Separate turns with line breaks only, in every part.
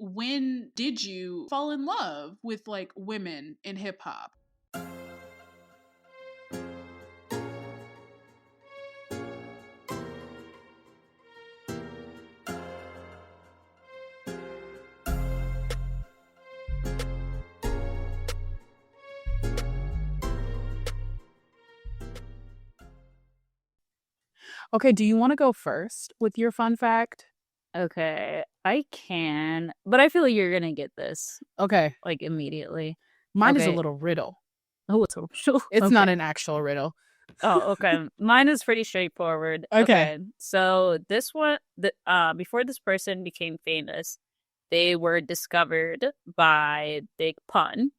when did you fall in love with like women in hip hop? Okay, do you want to go first with your fun fact?
Okay, I can, but I feel like you're gonna get this
Okay,
like immediately.
mine is a
Okay.
little riddle.
Oh, it's a riddle.
It's
Okay.
not an actual riddle.
Oh, okay. Mine is pretty straightforward.
Okay.
Okay. So this one, before this person became famous, they were discovered by Big Pun,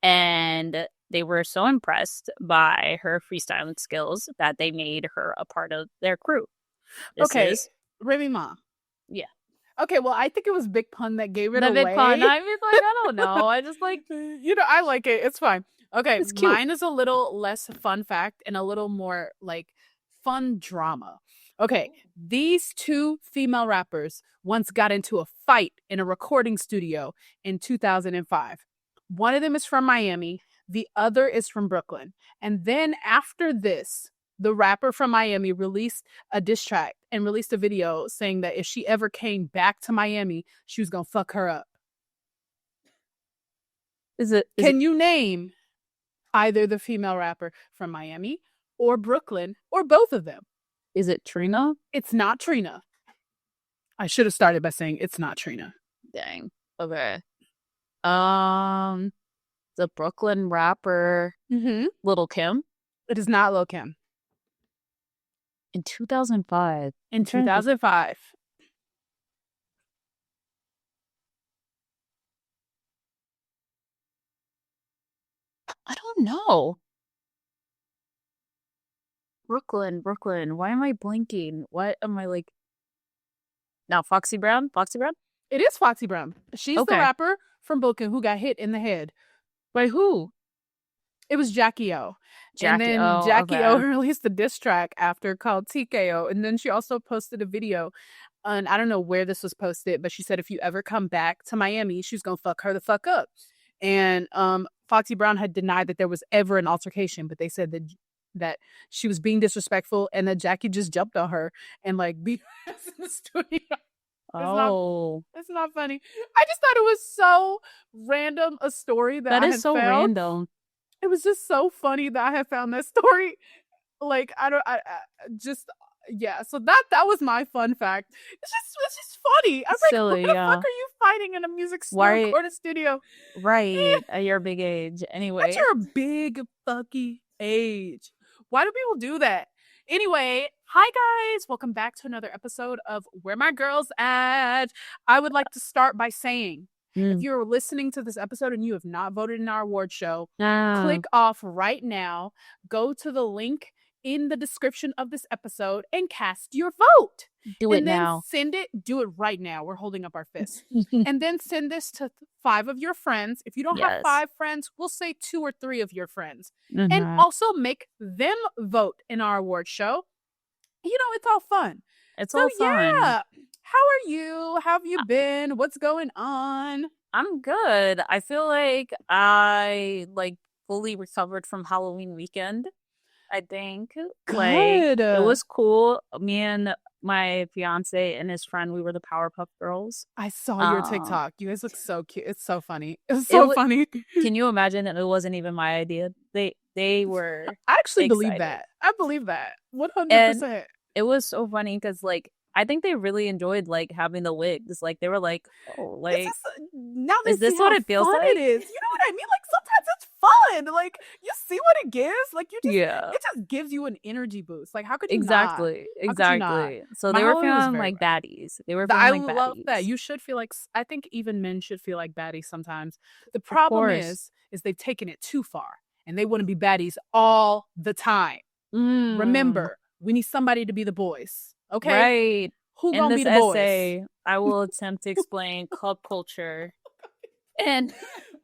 and they were so impressed by her freestyling skills that they made her a part of their crew. This
Okay,
is,
Remy Ma.
yeah,
Okay, well, I think it was Big Pun that gave it
the Big Pun.
away.
I mean, like, I don't know. I just like,
I like it. It's fine. Okay,
it's cute.
mine is a little less fun fact and a little more like fun drama. Okay, these two female rappers once got into a fight in a recording studio in 2005. One of them is from Miami, the other is from Brooklyn. And then after this, the rapper from Miami released a diss track and released a video saying that if she ever came back to Miami, she was gonna fuck her up. Can you name either the female rapper from Miami or Brooklyn or both of them?
Is it Trina?
It's not Trina. I should have started by saying it's not Trina.
Dang. Okay. The Brooklyn rapper Lil' Kim
It is not Lil' Kim.
in 2005.
In 2005.
I don't know. Brooklyn. Why am I blinking? What am I like? Now, Foxy Brown?
It is Foxy Brown. She's the
Okay.
rapper from Brooklyn who got hit in the head.
By who?
It was Jackie O. And
Jackie
then
O,
Jackie O
okay.
released a diss track after called TKO. And then she also posted a video. And I don't know where this was posted, but she said if you ever come back to Miami, she's gonna fuck her the fuck up. And Foxy Brown had denied that there was ever an altercation, but they said that she was being disrespectful and that Jackie just jumped on her and like beat her ass in the studio. It's not funny. I just thought it was so random a story that I
is
had
so
found.
random.
It was just so funny that I had found that story. Like I just yeah. So that was my fun fact. It's just funny. I'm
Silly,
like, what the
yeah.
fuck are you fighting in a music recording studio?
Right, at your big age. Anyway.
At your big fucking age. Why do people do that? Anyway, hi guys. Welcome back to another episode of Where My Girls At. I would like to start by saying, if you're listening to this episode and you have not voted in our award show, click off right now, go to the link in the description of this episode and cast your vote.
Do it now.
Send it. Do it right now. We're holding up our fists. And then send this to 5 of your friends. If you don't have 5 friends, we'll say 2 or 3 of your friends. And also make them vote in our award show. You know, it's all fun.
It's all fun.
Yeah. How are you? How have you been? What's going on?
I'm good. I feel like I fully recovered from Halloween weekend. I think.
Good.
Like, it was cool. Me and my fiance and his friend, we were the Powerpuff Girls.
I saw your TikTok. You guys look so cute. It's so funny. It's so funny.
Can you imagine that it wasn't even my idea? They were.
I actually
excited.
believe that. I believe that 100%.
And it was so funny because I think they really enjoyed having the wigs. Like they were like, oh, like
now
is this what it feels like?
It is. You know what I mean? Like sometimes it's fun. Like you see what it gives. Like you just it just gives you an energy boost. Like how could you
exactly. So they were feeling like baddies. They were feeling like baddies. I love
that. You should feel like I think even men should feel like baddies sometimes. The problem is they've taken it too far and they want to be baddies all the time. Remember, we need somebody to be the boys. Okay.
Right.
Who gonna be the boys?
Essay, I will attempt to explain club culture and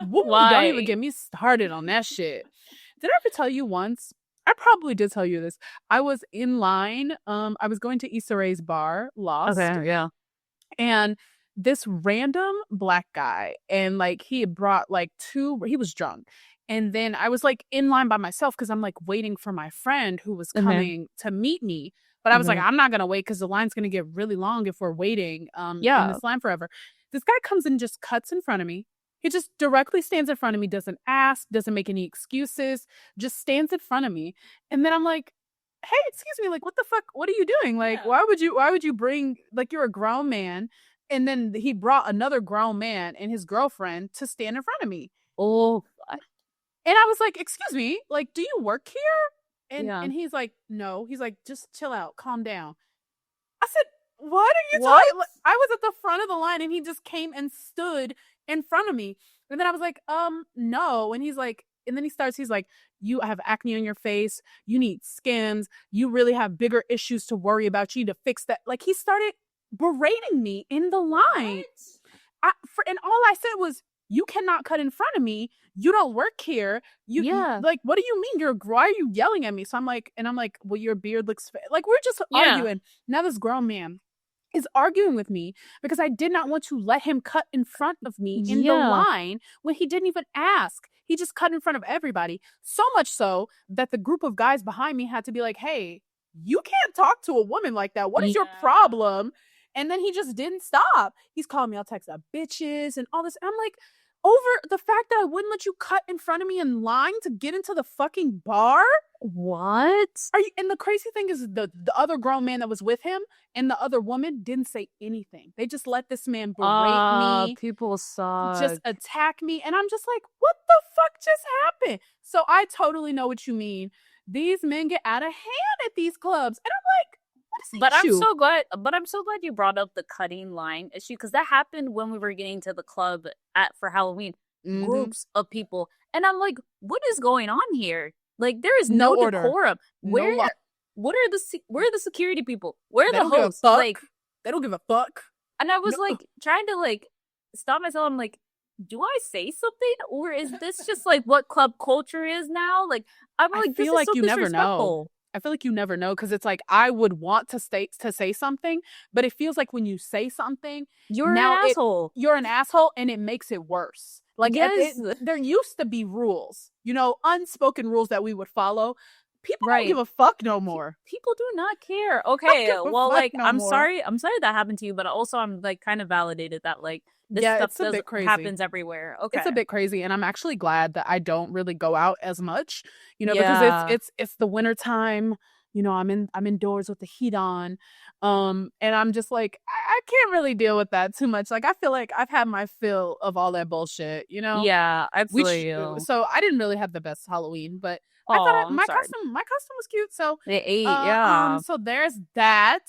why. Don't even get me started on that shit. Did I ever tell you once? I probably did tell you this. I was in line. I was going to Issa Rae's bar, Lost.
Okay, yeah.
And this random black guy, and like he had brought like he was drunk. And then I was like in line by myself because I'm like waiting for my friend who was coming to meet me. But I was like, I'm not gonna wait because the line's gonna get really long if we're waiting in this line forever. This guy comes and just cuts in front of me. He just directly stands in front of me, doesn't ask, doesn't make any excuses, just stands in front of me. And then I'm like, hey, excuse me, like, what the fuck? What are you doing? Like, why would you bring, like, you're a grown man. And then he brought another grown man and his girlfriend to stand in front of me.
Oh,
and I was like, excuse me, like, do you work here? And he's like, no. He's like, just chill out, calm down. I said, what are you talking? I was at the front of the line and he just came and stood in front of me. And then I was like, no. And he's like, and then he's like, you have acne on your face. You need Skims. You really have bigger issues to worry about. You need to fix that. Like, he started berating me in the line. And all I said was, you cannot cut in front of me. You don't work here. You like, what do you mean? Why are you yelling at me? So I'm like, well, your beard looks like we're just arguing. Now this grown man is arguing with me because I did not want to let him cut in front of me in the line when he didn't even ask. He just cut in front of everybody. So much so that the group of guys behind me had to be like, hey, you can't talk to a woman like that. What is your problem? And then he just didn't stop. He's calling me all types of bitches and all this. And I'm like, over the fact that I wouldn't let you cut in front of me in line to get into the fucking bar?
What?
And the crazy thing is the other grown man that was with him and the other woman didn't say anything. They just let this man berate me.
People suck.
Just attack me. And I'm just like, what the fuck just happened? So I totally know what you mean. These men get out of hand at these clubs. And I'm like,
but I'm so glad you brought up the cutting line issue, because that happened when we were getting to the club for Halloween. Groups of people, and I'm like, what is going on here? Like, there is no decorum. Where are the security people? Where are the hosts? Like,
they don't give a fuck.
And I was like trying to like stop myself. I'm like, do I say something, or is this just like what club culture is now? Like, I'm like,
I feel like you never know. I feel like you never know, because it's like I would want to say something, but it feels like when you say something,
you're an asshole.
You're an asshole, and it makes it worse. Like, there used to be rules, unspoken rules that we would follow. People don't give a fuck no more.
People do not care. Okay, well, like, I'm sorry that happened to you, but also I'm like kind of validated that like this stuff happens everywhere. Okay,
it's a bit crazy, and I'm actually glad that I don't really go out as much, because it's the winter time. I'm indoors with the heat on, and I'm just like, I can't really deal with that too much. Like, I feel like I've had my fill of all that bullshit.
Yeah, I feel you.
So I didn't really have the best Halloween, but I thought my costume was cute. So
they ate,
so there's that.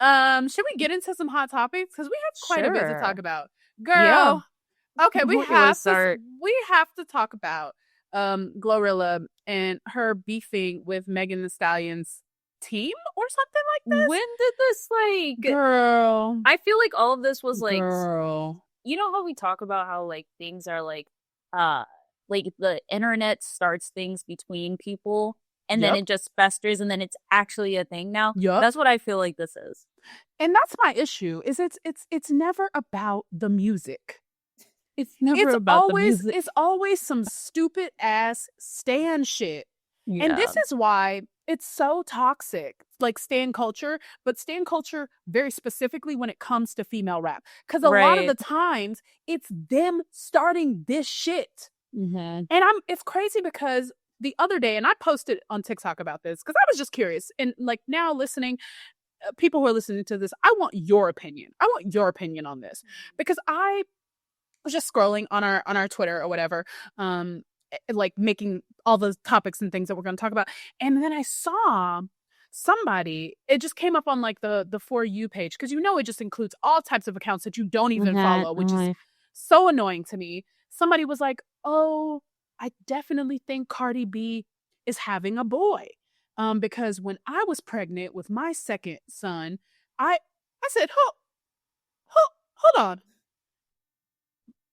Should we get into some hot topics, because we have quite a bit to talk about, girl? Okay, we have to talk about Glorilla and her beefing with Megan Thee Stallion's team or something like this.
When did this
girl?
I feel like all of this was like,
girl.
You know how we talk about how like things are like the internet starts things between people, and then it just festers, and then it's actually a thing now. That's what I feel like this is.
And that's my issue, is it's never about the music. It's about the music. It's always some stupid ass stan shit. Yeah. And this is why it's so toxic, like stan culture, but stan culture very specifically when it comes to female rap. Because a lot of the times it's them starting this shit.
Mm-hmm.
And it's crazy because the other day, and I posted on TikTok about this because I was just curious, and like now listening, people who are listening to this, I want your opinion. I want your opinion on this, because I was just scrolling on our Twitter or whatever, like making all the topics and things that we're going to talk about, and then I saw somebody, it just came up on like the For You page, because it just includes all types of accounts that you don't even follow, which is so annoying to me. Somebody was like, oh, I definitely think Cardi B is having a boy. Because when I was pregnant with my second son, I said, hold on.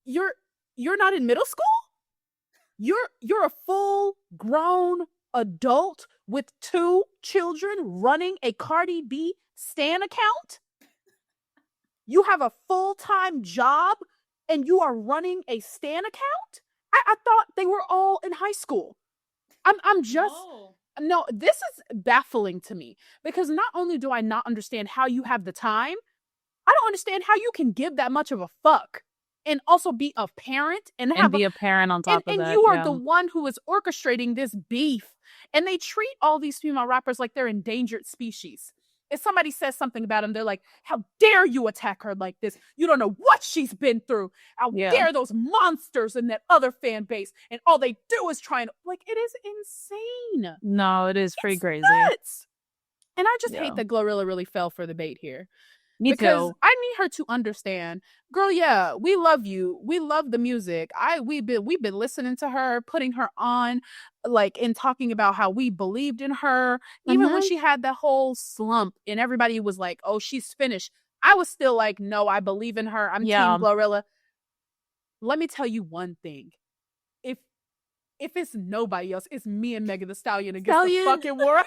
You're not in middle school? You're a full grown adult with 2 children running a Cardi B stan account? You have a full-time job and you are running a Stan account? I thought they were all in high school. I'm just no, this is baffling to me because not only do I not understand how you have the time, I don't understand how you can give that much of a fuck and also be a parent and have
be a parent on top of
and
that.
you are the one who is orchestrating this beef. And they treat all these female rappers like they're endangered species. If somebody says something about them, they're like, how dare you attack her like this? You don't know what she's been through. How dare those monsters in that other fan base? And all they do is try and, like, it is insane.
No, it is pretty crazy.
Nuts. And I just hate that Glorilla really fell for the bait here. Because I need her to understand, girl, yeah, we love you. We love the music. We've been listening to her, putting her on, like, and talking about how we believed in her. Even when she had that whole slump and everybody was like, oh, she's finished. I was still like, no, I believe in her. I'm Team Glorilla. Let me tell you one thing. If it's nobody else, it's me and Megan Thee Stallion against the fucking world.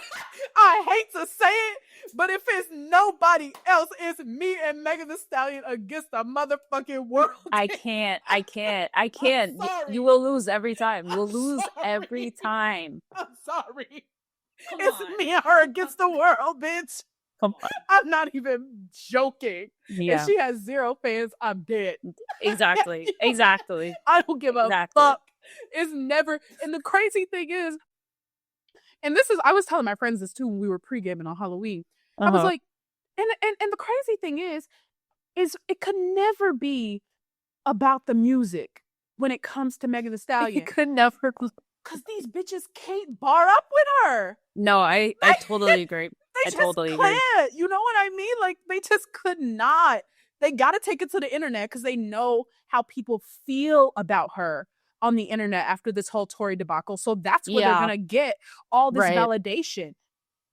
I hate to say it, but if it's nobody else, it's me and Megan Thee Stallion against the motherfucking world.
I can't. You will lose every time. You'll lose every time.
I'm sorry. It's me and her against the world, bitch.
Come on.
I'm not even joking. Yeah. If she has 0 fans, I'm dead.
Exactly.
I don't give a fuck. It's never, and the crazy thing is, and this is, I was telling my friends this too when we were pre-gaming on Halloween. I was like, and the crazy thing is it could never be about the music when it comes to Megan Thee Stallion.
It could never,
because these bitches can't bar up with her.
No, I totally agree. I totally agree.
You know what I mean? Like, they just could not. They got to take it to the internet because they know how people feel about her on the internet after this whole Tory debacle. So that's where they're gonna get all this validation.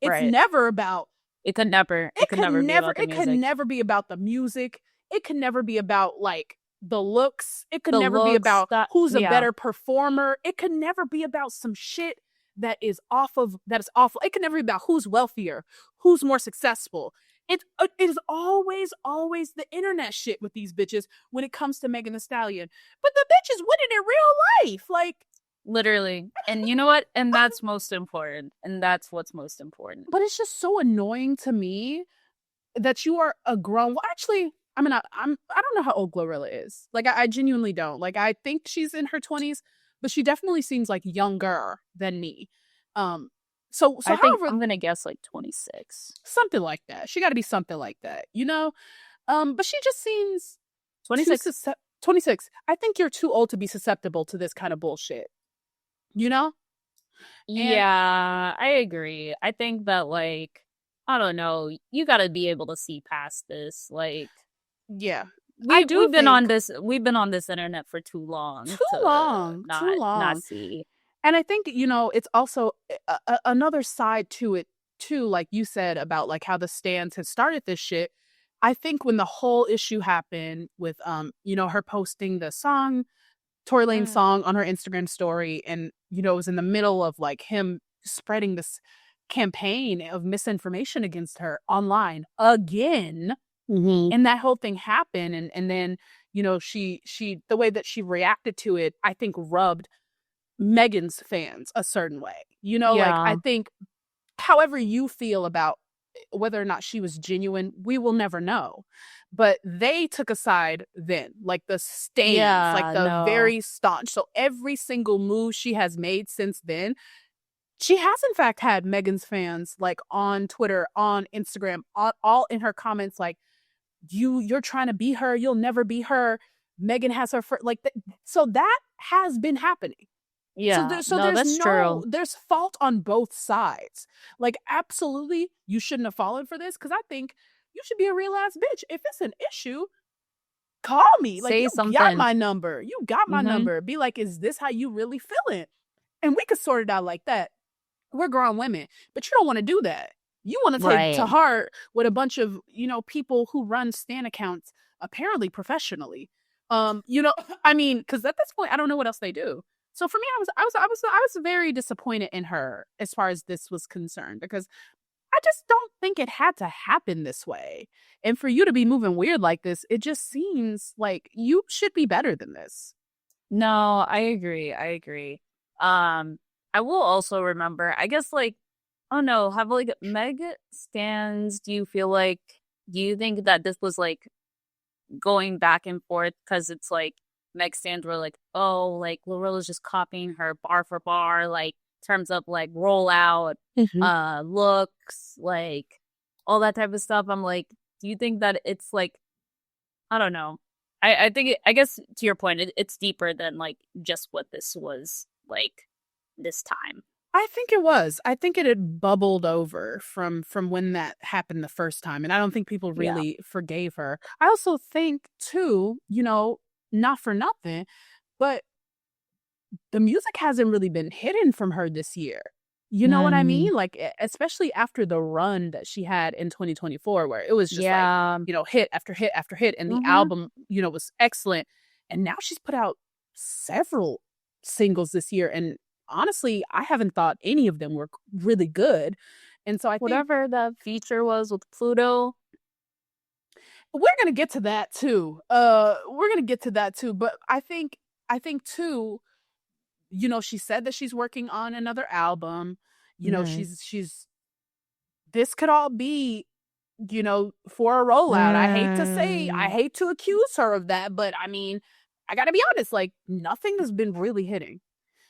It's never about
it could never be about the music.
It could never be about the music. It could never be about, like, the looks. It could never be about who's a better performer. It could never be about some shit that is awful. It could never be about who's wealthier, who's more successful. It is always the internet shit with these bitches when it comes to Megan Thee Stallion. But the bitch is winning in real life. Like,
literally. And you know what? And that's most important. And that's what's most important.
But it's just so annoying to me that you are a grown... Well, actually, I mean, I don't know how old Glorilla is. Like, I genuinely don't. Like, I think she's in her 20s, but she definitely seems like younger than me. So
I think I'm gonna guess like 26,
something like that. She got to be something like that, you know. But she just seems
26.
26. I think you're too old to be susceptible to this kind of bullshit. You know?
Yeah, I agree. I think that, like, I don't know. You got to be able to see past this. Like,
yeah.
We've been on this internet for too long.
Too long.
Not see.
And I think, you know, it's also another side to it, too, like you said, about, like, how the stans had started this shit. I think when the whole issue happened with, you know, her posting the song, Tory Lanez song on her Instagram story, and, you know, it was in the middle of, like, him spreading this campaign of misinformation against her online again. And that whole thing happened. And then, you know, she the way that she reacted to it, I think rubbed Megan's fans a certain way, you know. Like, I think however you feel about whether or not she was genuine, we will never know, but they took a side then, like the stans, like the very staunch. So every single move she has made since then, she has in fact had Megan's fans, like, on Twitter, on Instagram, all in her comments, like, you're trying to be her, you'll never be her, Megan has her like so that has been happening.
Yeah,
there's fault on both sides. Like, absolutely, you shouldn't have fallen for this, because I think you should be a real ass bitch. If it's an issue, call me. Like,
say
you
something.
got my number. You got my number. Be like, is this how you really feeling? And we could sort it out like that. We're grown women, but you don't want to do that. You want to take to heart what a bunch of, you know, people who run stan accounts apparently professionally. You know, I mean, because at this point, I don't know what else they do. So for me, I was very disappointed in her as far as this was concerned, because I just don't think it had to happen this way. And for you to be moving weird like this, it just seems like you should be better than this.
No, I agree. I agree. I will also remember, I guess, like, oh no, have like Meg stands, do you think that this was like going back and forth? Because it's like Meg stands were like, oh, like Glorilla's just copying her bar for bar, like terms of like rollout, looks, like all that type of stuff. I'm like, do you think that it's like, I don't know. I think I guess to your point, it's deeper than like just what this was like this time.
I think it was. I think it had bubbled over from when that happened the first time, and I don't think people
Yeah.
really forgave her. I also think too, not for nothing, but the music hasn't really been hidden from her this year. You know what I
Mm,
mean? Like, especially after the run that she had in 2024, where it was just like,
yeah.
hit after hit after hit, and the
Mm-hmm.
album, was excellent. And now she's put out several singles this year, and honestly, I haven't thought any of them were really good. And so I think
Whatever the feature was with Pluto.
we're gonna get to that too. We're gonna get to that too. But I think too, she said that she's working on another album.
Mm.
She's this could all be, for a rollout. I
Mm.
hate to accuse her of that, but I mean, I gotta be honest, like nothing has been really hitting.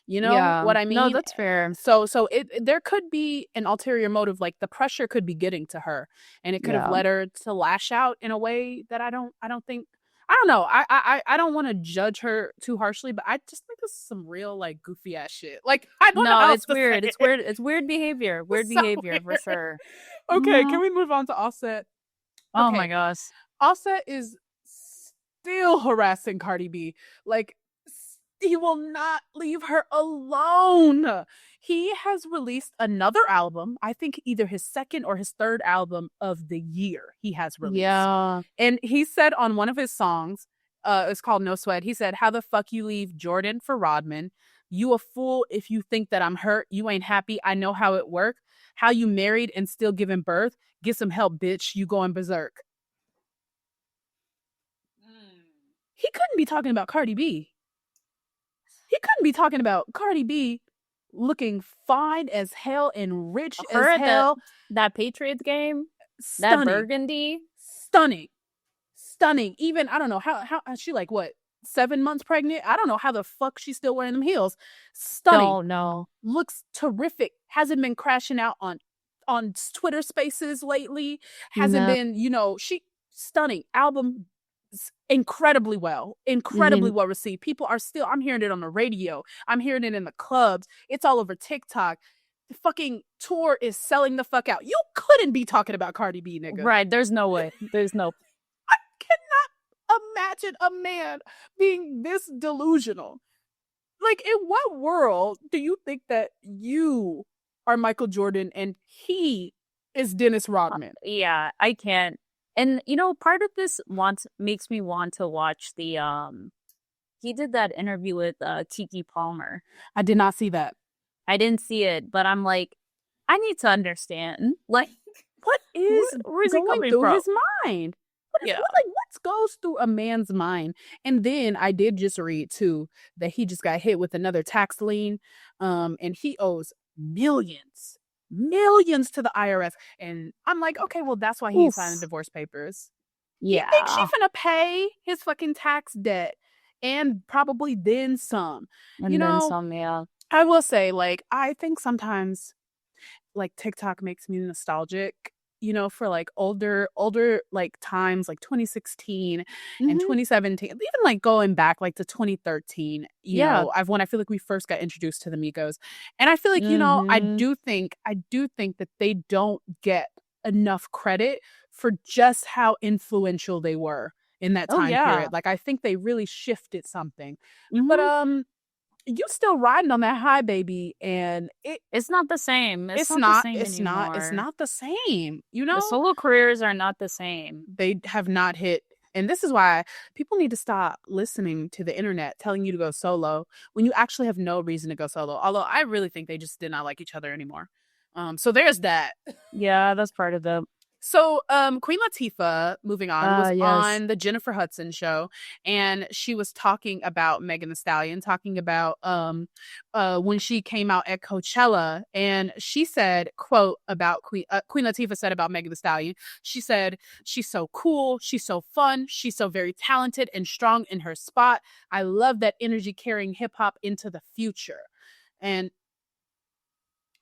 You know
Yeah.
what I
No,
mean?
that's fair.
So there could be an ulterior motive, like the pressure could be getting to her, and it could have
Yeah.
led her to lash out in a way that I don't think. I don't know. I don't want to judge her too harshly, but I just think this is some real like goofy ass shit. Like I don't know
No,
how else
it's
to say
weird. It's
it.
weird. It's weird behavior. Weird
It's so
behavior for
weird.
sure.
Okay,
Hmm.
can we move on to Offset?
Oh my
Okay,
gosh.
Offset is still harassing Cardi B. Like, he will not leave her alone. He has released another album. I think either his second or his third album of the year he has released.
Yeah.
And he said on one of his songs, it's called No Sweat, he said, "How the fuck you leave Jordan for Rodman? You a fool if you think that I'm hurt. You ain't happy. I know how it work. How you married and still giving birth. Get some help, bitch. You going berserk." He couldn't be talking about Cardi B. He couldn't be talking about Cardi B looking fine as hell and rich
Her
as
at
hell.
that Patriots game, that
Stunning.
burgundy.
Stunning. Even, I don't know, how she like, what, 7 months pregnant? I don't know how the fuck she's still wearing them heels. Stunning.
Don't know.
Looks terrific. Hasn't been crashing out on Twitter Spaces lately. Hasn't
No.
been, she stunning. Album incredibly well received. People are still, I'm hearing it on the radio, I'm hearing it in the clubs, it's all over TikTok. The fucking tour is selling the fuck out. You couldn't be talking about Cardi B, nigga.
Right. There's no way. There's no.
I cannot imagine a man being this delusional. Like, in what world do you think that you are Michael Jordan and he is Dennis Rodman?
Yeah, I can't. And part of this makes me want to watch the he did that interview with Kiki Palmer.
I did not see that.
I didn't see it, but I'm like, I need to understand. Like,
What is
where's he
going
coming
through
from?
his mind?
Yeah.
What goes through a man's mind? And then I did just read too that he just got hit with another tax lien, and he owes millions to the IRS. And I'm like, okay, well, that's why he
Oof.
signed the divorce papers.
Yeah.
He thinks she's gonna pay his fucking tax debt and probably then some.
And then some, yeah.
I will say, like, I think sometimes like TikTok makes me nostalgic, for like older like times, like 2016 and
Mhm.
2017, even like going back like to 2013,
Yeah.
when I feel like we first got introduced to the Migos. And I feel like, I
Mhm.
do think that they don't get enough credit for just how influential they were in that
Oh,
time
yeah.
period. Like, I think they really shifted something.
Mhm.
But you still riding on that high, baby, and
It's not the same.
it's
not the
not
same
it's
anymore.
not the same,
The solo careers are not the same.
they have not hit. And this is why people need to stop listening to the internet telling you to go solo when you actually have no reason to go solo. Although I really think they just did not like each other anymore. So there's that.
Yeah, that's part of the.
So, Queen Latifah, moving on, was
Yes.
on the Jennifer Hudson show, and she was talking about Megan Thee Stallion, talking about when she came out at Coachella, and she said, "quote about Queen Latifah said about Megan Thee Stallion. She said she's so cool, she's so fun, she's so very talented and strong in her spot. I love that energy carrying hip hop into the future." And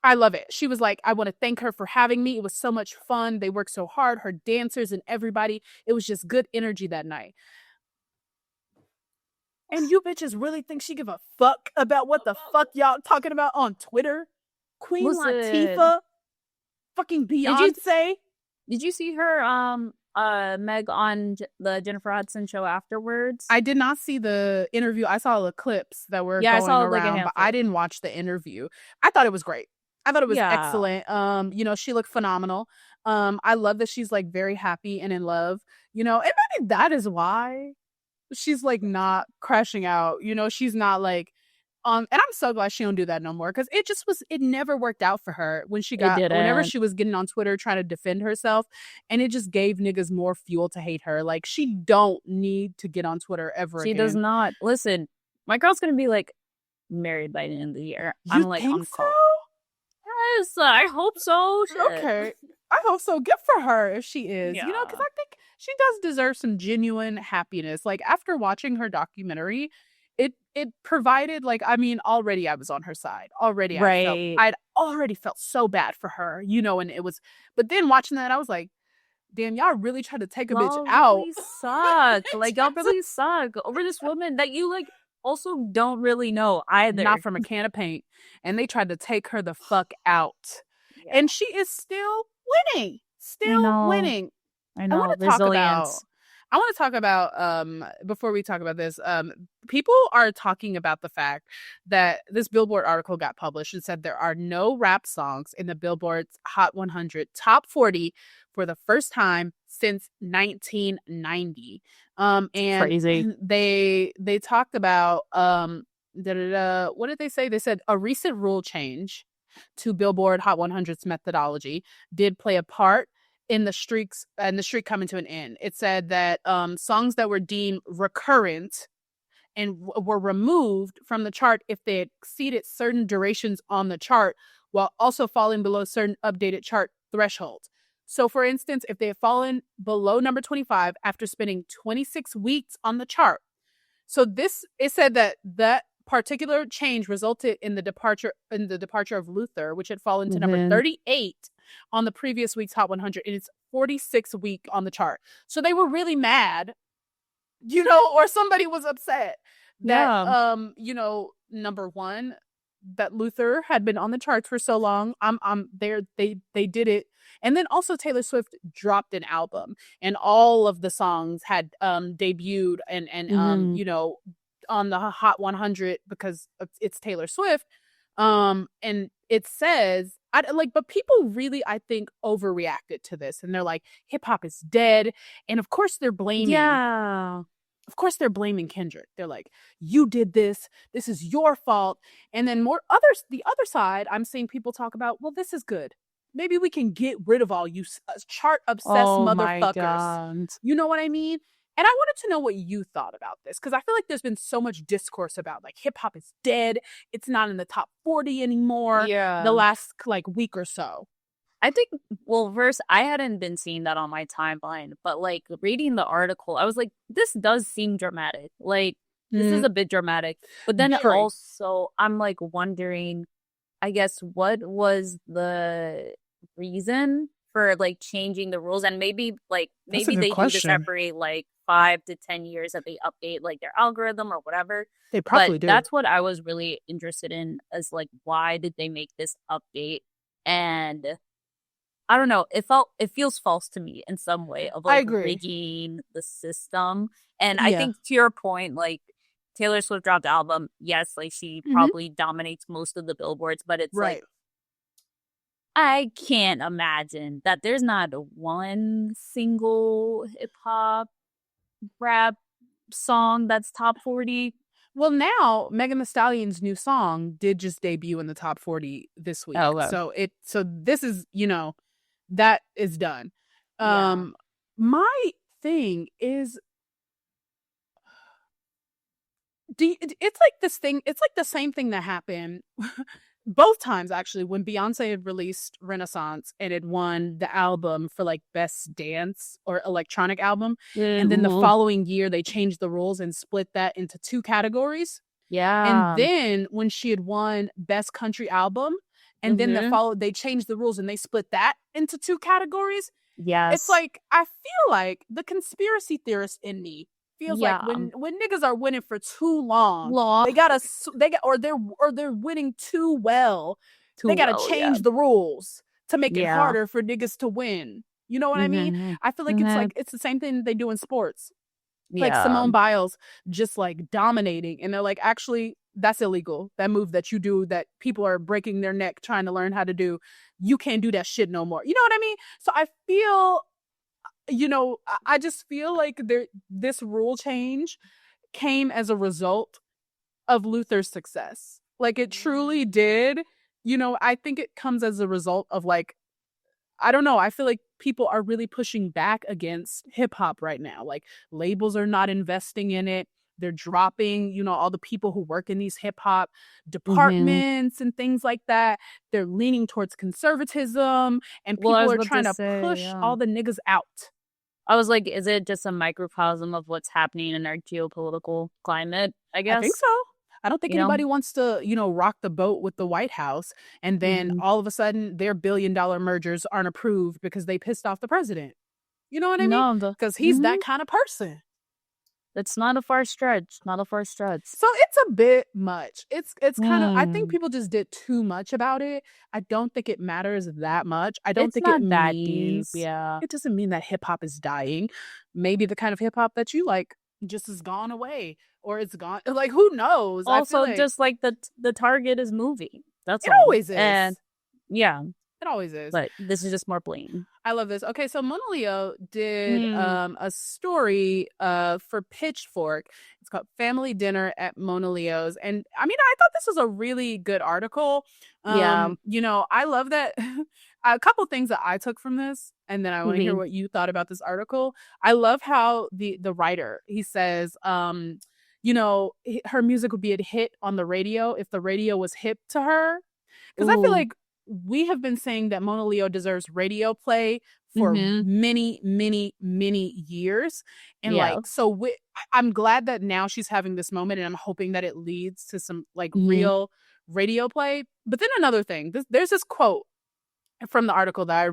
I love it. She was like, I want to thank her for having me. It was so much fun. They worked so hard, her dancers and everybody. It was just good energy that night. And you bitches really think she give a fuck about what the fuck y'all talking about on Twitter? Queen
Listen,
Latifah? Fucking Beyonce?
Did you see her Meg on the Jennifer Hudson show afterwards?
I did not see the interview. I saw the clips that were
Yeah, I
going
saw like a
around, but I didn't watch the interview. I thought it was great. I thought it was
Yeah.
excellent. You know, she looked phenomenal. I love that she's like very happy and in love, you know, and maybe that is why she's like not crashing out. You know, she's not like and I'm so glad she don't do that no more, because it never worked out for her when she got whenever she was getting on Twitter trying to defend herself, and it just gave niggas more fuel to hate her. Like, she don't need to get on Twitter ever again.
She does not. Listen, my girl's gonna be like married by the end of the year.
I'm like, think so?
Yes, I hope so. Shit.
Okay, I hope so. Good for her if she is.
Yeah.
You know, because I think she does deserve some genuine happiness. Like, after watching her documentary, it provided, like, I mean, already I was on her side. Already,
right.
I'd already felt so bad for her, you know, and it was, but then watching that, I was like, damn, y'all really tried to take a bitch out.
Really suck. Like, y'all really suck over this woman that you like also don't really know either.
Not from a can of paint. And they tried to take her the fuck out. Yeah. And she is still winning. Still winning.
I know.
I want to talk about before we talk about this, people are talking about the fact that this Billboard article got published and said there are no rap songs in the Billboard's Hot 100 Top 40 for the first time since 1990. And
crazy.
They talked about what did they say? They said a recent rule change to Billboard Hot 100's methodology did play a part in the streak coming to an end. It said that songs that were deemed recurrent and were removed from the chart if they exceeded certain durations on the chart while also falling below certain updated chart thresholds. So, for instance, if they have fallen below number 25 after spending 26 weeks on the chart. So it said that particular change resulted in the departure of Luther, which had fallen to number 38 on the previous week's Hot 100, and it's 46th week on the chart. So they were really mad, you know, or somebody was upset that you know, number one, that Luther had been on the charts for so long. They did it. And then also Taylor Swift dropped an album, and all of the songs had debuted and you know, on the Hot 100 because it's Taylor Swift. And it says, but people really, I think, overreacted to this, and they're like, hip hop is dead. And of course they're blaming.
Yeah.
Of course they're blaming Kendrick. They're like, you did this. This is your fault. And then the other side, I'm seeing people talk about, well, this is good. Maybe we can get rid of all you chart obsessed motherfuckers. You know what I mean? And I wanted to know what you thought about this, because I feel like there's been so much discourse about, like, hip hop is dead. It's not in the top 40 anymore.
Yeah.
The last like week or so.
I think, well, first, I hadn't been seeing that on my timeline, but like reading the article, I was like, this does seem dramatic. Like, this is a bit dramatic. But then also, I'm like wondering, I guess, what was the reason for like changing the rules? And maybe they do this every like 5 to 10 years that they update like their algorithm or whatever.
They probably do.
That's what I was really interested in, as like, why did they make this update? And I don't know, it feels false to me in some way of like rigging the system. And I think, to your point, like, Taylor Swift dropped the album. Yes, like, she probably dominates most of the billboards, but it's like, I can't imagine that there's not one single hip hop rap song that's top 40.
Well, now Megan Thee Stallion's new song did just debut in the top 40 this week.
Oh, wow.
So this is, that is done.
Yeah.
My thing is, it's like this thing, it's like the same thing that happened both times actually when Beyonce had released Renaissance and it won the album for like best dance or electronic album, and then the
Mhm.
following year they changed the rules and split that into two categories. And
Yeah.
then when she had won best country album, and then
Mhm.
they changed the rules and they split that into two categories. It's
Yes.
like I feel like the conspiracy theorist in me feels like
Yeah.
when niggas are winning for too long,
Law.
they're winning too well.
Too
They gotta
well, yeah.
change the rules to make it
Yeah.
harder for niggas to win. You know what I mean?
Mhm.
I feel like
Mhm.
it's the same thing they do in sports. Like
Yeah.
Simone Biles just like dominating, and they're like, actually, that's illegal. That move that you do that people are breaking their neck trying to learn how to do, you can't do that shit no more. You know what I mean? So I feel, I just feel like this rule change came as a result of Luther's success. Like it truly did. I think it comes as a result of like, I don't know. I feel like people are really pushing back against hip hop right now. Like labels are not investing in it. They're dropping, all the people who work in these hip hop
Mhm.
departments and things like that. They're leaning towards conservatism, and
Well, I
people
was
are
about to
trying to
say,
push
yeah.
all the niggas out.
I was like, is it just a microcosm of what's happening in our geopolitical climate, I
I think
guess?
so. I don't think
You know?
anybody wants to, rock the boat with the White House and then
Mhm.
all of a sudden their billion-dollar mergers aren't approved because they pissed off the president. You know what I mean?
No,
Because he's that
mhm.
kind of person.
It's not a far stretch. Not a far stretch.
So it's a bit much. It's kind of, I think
Hmm.
people just did too much about it. I don't think it matters that much. I don't
It's
think it
not that deep,
means
yeah.
it doesn't mean that hip hop is dying. Maybe the kind of hip hop that you like just has gone away, or it's gone, like who knows? I feel
Also,
like
just like the target is moving. That's
it
all.
always
And
is.
yeah,
It always is.
but this is just more blatant.
I love this. Okay, so Mona Leo did
Mm,
a story for Pitchfork. It's called Family Dinner at Mona Leo's. And I mean, I thought this was a really good article.
yeah.
I love that a couple things that I took from this, and then I want to hear
Mhm.
what you thought about this article. I love how the writer, he says, her music would be a hit on the radio if the radio was hip to her. Because I feel
Ooh.
like we have been saying that Mona Leo deserves radio play for
Mhm.
many, many, many years. And
Yeah.
like, so I'm glad that now she's having this moment, and I'm hoping that it leads to some like
Mhm.
real radio play. But then another thing, there's this quote from the article that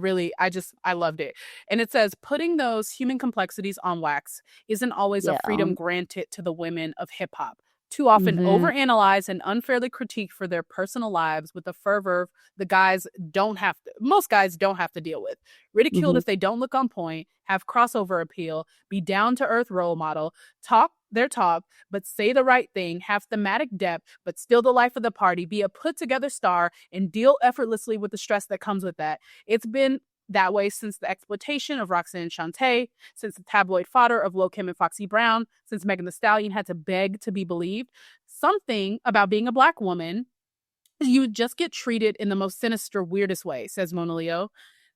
I loved it. And it says, putting those human complexities on wax isn't always a
Yeah.
freedom granted to the women of hip hop. Too often
Mhm.
overanalyzed and unfairly critiqued for their personal lives with the fervor most guys don't have to deal with. Ridiculed
Mhm.
if they don't look on point, have crossover appeal, be down to earth role model, talk their talk, but say the right thing, have thematic depth, but still the life of the party, be a put together star, and deal effortlessly with the stress that comes with that. It's been that way since the exploitation of Roxanne and Shantae, since the tabloid fodder of Lil' Kim and Foxy Brown, since Megan Thee Stallion had to beg to be believed. Something about being a Black woman, you just get treated in the most sinister, weirdest way, says Mona Leo.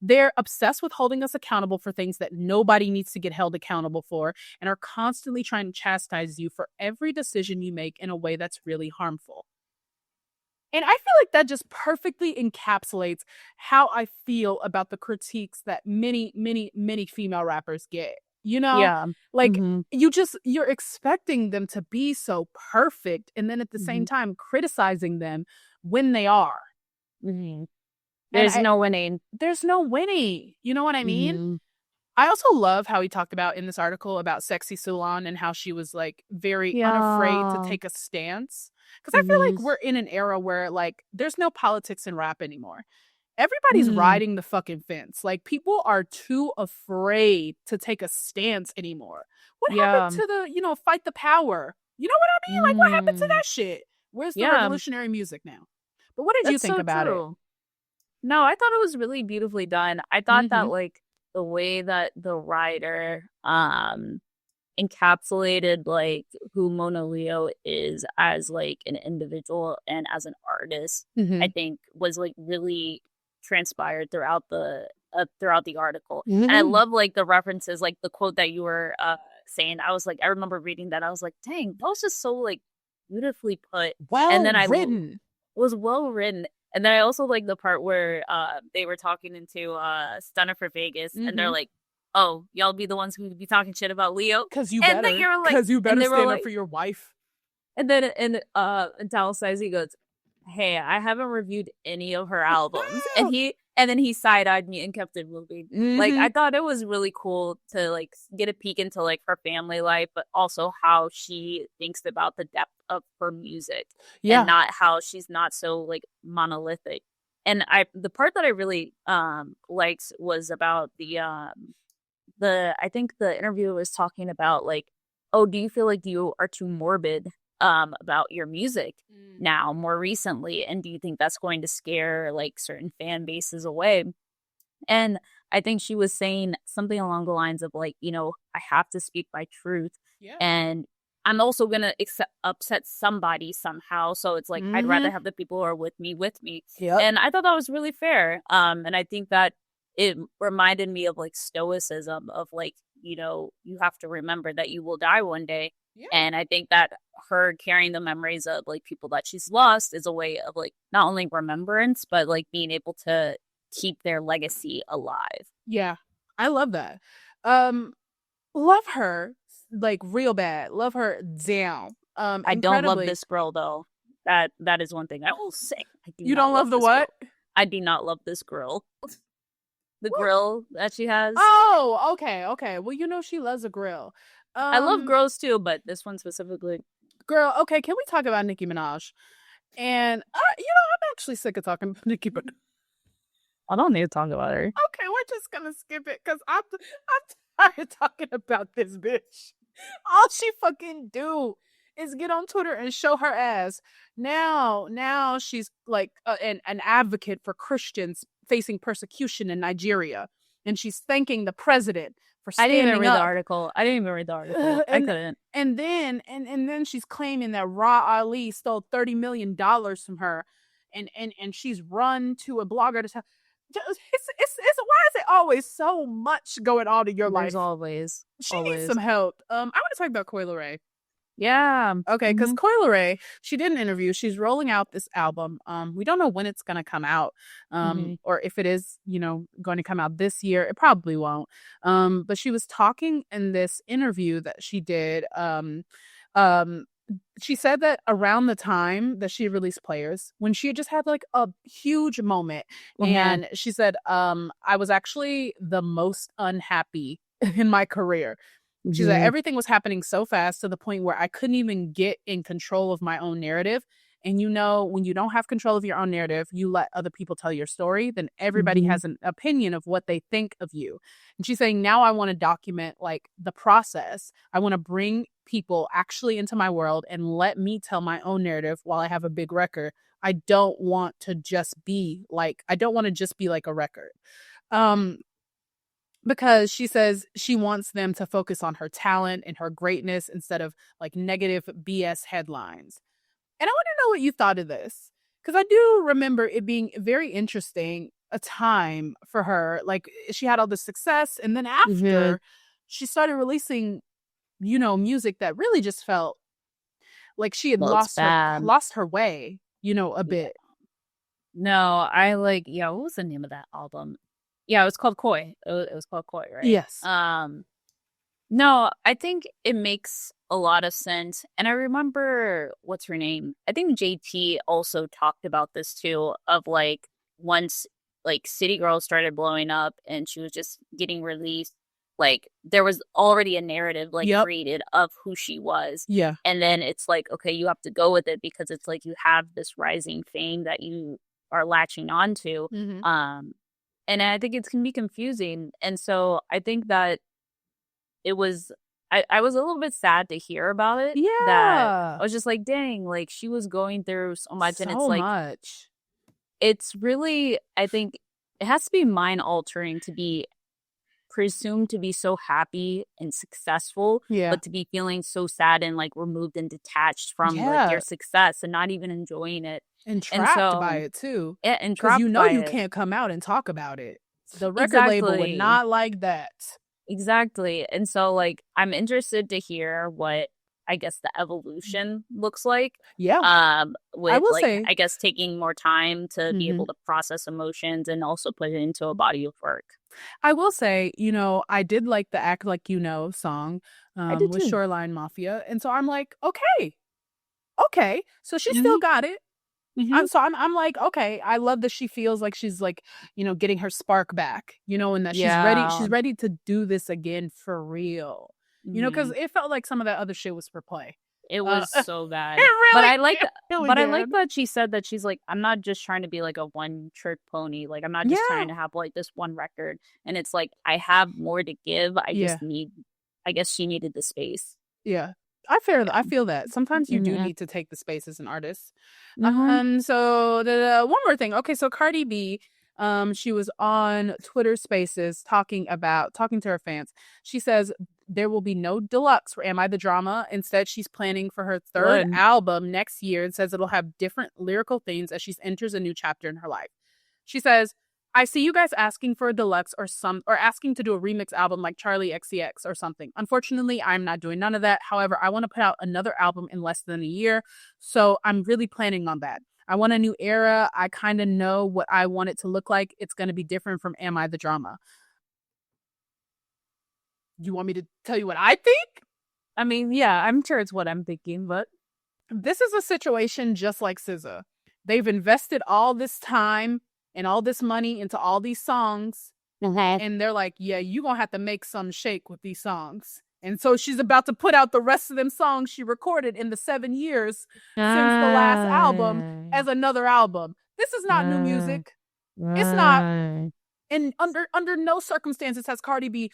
They're obsessed with holding us accountable for things that nobody needs to get held accountable for, and are constantly trying to chastise you for every decision you make in a way that's really harmful. And I feel like that just perfectly encapsulates how I feel about the critiques that many, many, many female rappers get. You know,
Yeah.
like
Mhm.
you're expecting them to be so perfect, and then at the same
Mhm.
time criticizing them when they are.
Mhm.
And
There's no winning.
there's no winning. You know what I mean?
Mhm.
I also love how he talked about in this article about Sexy Sulan and how she was like very unafraid to
Yeah.
take a stance. Because I feel
Mhm.
like we're in an era where like there's no politics in rap anymore. Everybody's
Mhm.
riding the fucking fence. Like people are too afraid to take a stance anymore. What happened
Yeah.
to the, fight the power? You know what I mean? Like what happened to
Mm.
that shit? Where's the
Yeah.
revolutionary music now? But what did you
That's
think
so
about it?
true. No, I thought it was really beautifully done. I thought that
Mm-hmm.
like the way that the writer encapsulated like who Mona Leo is as like an individual and as an artist. I think was like really transpired throughout the article. And I love like the references, like the quote that you were saying. I was like, I remember reading that. I was like, dang, that was just so like beautifully put. And then
written.
It was well written. And then I also like the part where they were talking into Stunner for Vegas, and they're like, "Oh, y'all be the ones who be talking shit about Leo,
because you better stand up for your wife."
And then Dallas Sizey goes, "Hey, I haven't reviewed any of her albums," and then he side-eyed me and kept it moving. Like, I thought it was really cool to like get a peek into like her family life, but also how she thinks about the depth of her music, and not how she's not so like monolithic. And the part that I really liked was about I think the interviewer was talking about like, oh, do you feel like you are too morbid about your music now more recently, and do you think that's going to scare like certain fan bases away? And I think she was saying something along the lines of like, you know, I have to speak my truth, and I'm also gonna upset somebody somehow, so it's like I'd rather have the people who are with me and I thought that was really fair. And I think that it reminded me of like stoicism, of like, you know, you have to remember that you will die one day. And I think that her carrying the memories of like people that she's lost is a way of like not only remembrance, but like being able to keep their legacy alive.
Yeah, I love that. Love her like real bad. Love her down.
I don't love this girl though. That is one thing I will say.
You don't love the what?
Girl. I do not love this girl. The grill that she has.
Oh, okay. Well, you know she loves a grill.
I love girls too, but this one specifically.
Girl, okay, can we talk about Nicki Minaj? And, you know, I'm actually sick of talking about Nicki Minaj.
I don't need to talk about her.
Okay, we're just gonna skip it, because I'm tired of talking about this bitch. All she fucking do is get on Twitter and show her ass. Now she's like an advocate for Christians facing persecution in Nigeria. And she's thanking the president for standing up.
I didn't even read the article. I couldn't.
And then she's claiming that Ra Ali stole $30 million from her, and she's run to a blogger to tell. It's why is it always so much going on in your life?
There's always.
She needs some help. I want to talk about Coi Leray.
Yeah.
Okay, because Coi Leray, she did an interview. She's rolling out this album. We don't know when it's going to come out, or if it is, you know, going to come out this year. It probably won't. But she was talking in this interview that she did. She said that around the time that she released Players, when she had just had like a huge moment, and she said, I was actually the most unhappy in my career. She said everything was happening so fast to the point where I couldn't even get in control of my own narrative. And you know, when you don't have control of your own narrative, you let other people tell your story, then everybody has an opinion of what they think of you. And she's saying, now I want to document like the process. I want to bring people actually into my world and let me tell my own narrative while I have a big record. I don't want to just be like a record. Because she says she wants them to focus on her talent and her greatness instead of like negative BS headlines. And I want to know what you thought of this, because I do remember it being very interesting a time for her. Like, she had all this success, and then after she started releasing, you know, music that really just felt like she had lost her way, you know, a bit.
No, what was the name of that album? Yeah, it was called Coi. It was called Coi, right?
Yes.
No, I think it makes a lot of sense. And I remember, what's her name? I think JT also talked about this too, of like once like City Girl started blowing up and she was just getting released, like there was already a narrative like created of who she was.
Yeah.
And then it's like, okay, you have to go with it because it's like you have this rising fame that you are latching onto. And I think it can be confusing. And so I think that it was, I was a little bit sad to hear about it.
Yeah.
That I was just like, dang, like she was going through so much. And it's like, it's really, I think it has to be mind altering to be presumed to be so happy and successful,
Yeah.
but to be feeling so sad and like removed and detached from like
Yeah.
your success and not even enjoying it.
And
And
trapped by
so,
it too.
yeah, and
Because you
trapped
know
by
you
it.
can't come out and talk about it. The record label would
Exactly.
not like that.
Exactly. And so, like, I'm interested to hear what I guess the evolution looks like.
Yeah.
With
will
like,
say-
I guess taking more time to be
Mhm.
able to process emotions and also put it into a body of work.
I will say, you know, I did like the Act Like You Know song
I did
with
too.
Shoreline Mafia. And so I'm like, okay. So she still got it.
Mhm.
I'm like, okay, I love that she feels like she's like, you know, getting her spark back, you know, and that
Yeah.
she's ready to do this again for real. You know, because
Mhm.
it felt like some of that other shit was for play.
It was so bad.
It really,
But I like
it really
but I
did.
like that she said that she's like, I'm not just trying to be like a one trick pony. Like I'm not just
Yeah.
trying to have like this one record. And it's like I have more to give. I
Yeah.
just need I guess she needed the space.
Yeah. I feel that. Sometimes you do
Yeah.
need to take the space as an artist.
Mhm.
So the one more thing. Okay, so Cardi B, she was on Twitter Spaces talking to her fans. She says there will be no deluxe for Am I the Drama. Instead, she's planning for her third
Good.
album next year and says it'll have different lyrical themes as she enters a new chapter in her life. She says, I see you guys asking for a deluxe or asking to do a remix album like Charlie XCX or something. Unfortunately, I'm not doing none of that. However, I want to put out another album in less than a year. So I'm really planning on that. I want a new era. I kind of know what I want it to look like. It's going to be different from Am I the Drama? You want me to tell you what I think?
I mean, yeah, I'm sure it's what I'm thinking, but
this is a situation just like SZA. They've invested all this time and all this money into all these songs. And they're like, yeah, you're going to have to make some shake with these songs. And so she's about to put out the rest of them songs she recorded in the 7 years since the last album as another album. This is not new music. It's not. And under no circumstances is Cardi B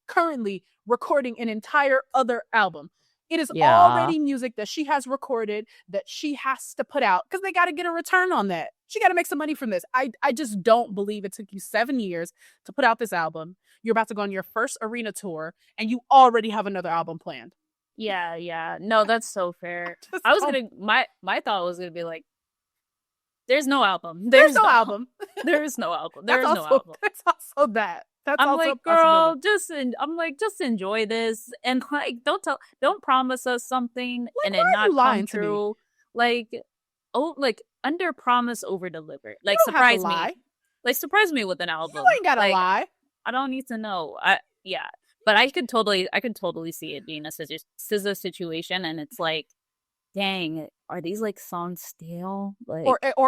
currently recording an entire other album. It is already music that she has recorded that she has to put out because they got to get a return on that. She got to make some money from this. I just don't believe it took you 7 years to put out this album. You're about to go on your first arena tour and you already have another album planned.
Yeah. No, that's so fair. My thought was gonna be like, there's no album.
There's no album.
There is no album. There is no album.
That's also that. That's
I'm
also
like, girl, just enjoy this and like don't promise us something
like,
and it not come true. Like, under promise, over deliver. Like surprise me. Like surprise me with an album.
You ain't gotta lie.
I don't need to know. But I could totally see it being a SZA situation, and it's like, dang, are these like songs stale? Like,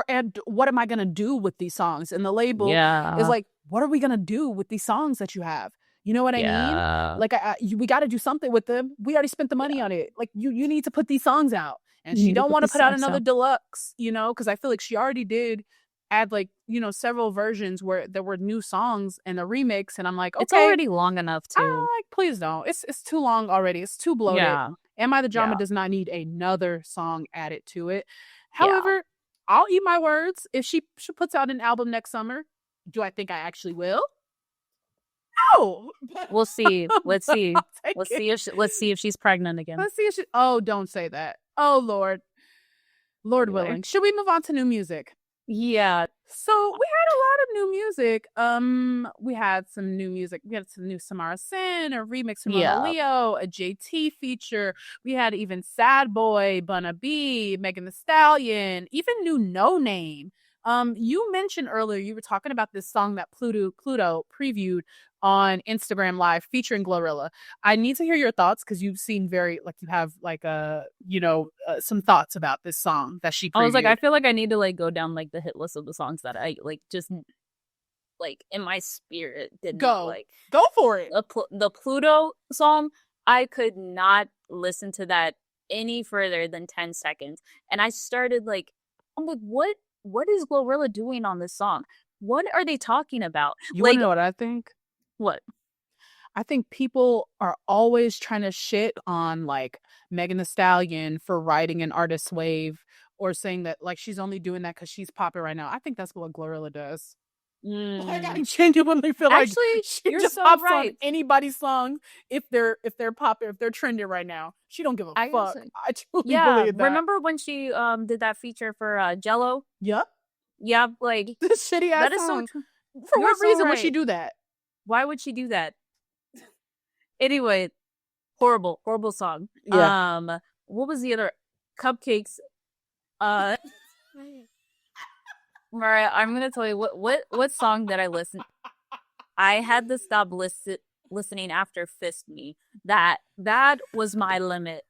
and what am I gonna do with these songs? And the label is like, what are we gonna do with these songs that you have? You know what I mean? Like, we got to do something with them. We already spent the money on it. Like, you need to put these songs out. And she don't want to put out another deluxe, you know, because I feel like she already did add like, you know, several versions where there were new songs and a remix. And I'm like, okay,
it's already long enough too.
Like, please don't. It's too long already. It's too bloated.
Yeah.
Am I the Drama does not need another song added to it. However, I'll eat my words. If she puts out an album next summer, do I think I actually will? No.
We'll see. Let's see. Let's see if she's pregnant again.
Let's see if oh, don't say that. Oh, Lord willing. Should we move on to new music?
Yeah.
So we had a lot of new music. We had some new music. We had some new Samara Sin, a remix from Leo, a JT feature. We had even Sad Boy, Bunna B, Megan Thee Stallion, even new No Name. You mentioned earlier you were talking about this song that Pluto previewed on Instagram Live featuring Glorilla. I need to hear your thoughts because you've seen you have like some thoughts about this song that she previewed.
I was like, I feel like I need to like go down like the hit list of the songs that I like just like in my spirit did not like.
Go for it.
The Pluto song, I could not listen to that any further than 10 seconds. And I started like, I'm like, what is Glorilla doing on this song? What are they talking about?
You want to know what I think?
What?
I think people are always trying to shit on like Megan Thee Stallion for riding an artist wave or saying that like she's only doing that because she's popping right now. I think that's what Glorilla does. Like, I genuinely feel
Actually,
like she
you're
just
so
hops
right.
on anybody's song if they're popular, if they're trending right now. She don't give a
I
fuck.
guess-
I truly
Yeah,
believe that.
remember when she did that feature for Jello?
Yep.
Yeah, like
This shitty ass
that is so
song.
true.
For
You're
what
so
reason would she
right.
do that?
Why would she do that? Anyway, horrible song.
Yeah.
What was the other? Cupcakes. Mariah, I'm gonna tell you what song did I listen. I had to stop listening after Fist Me. That was my limit.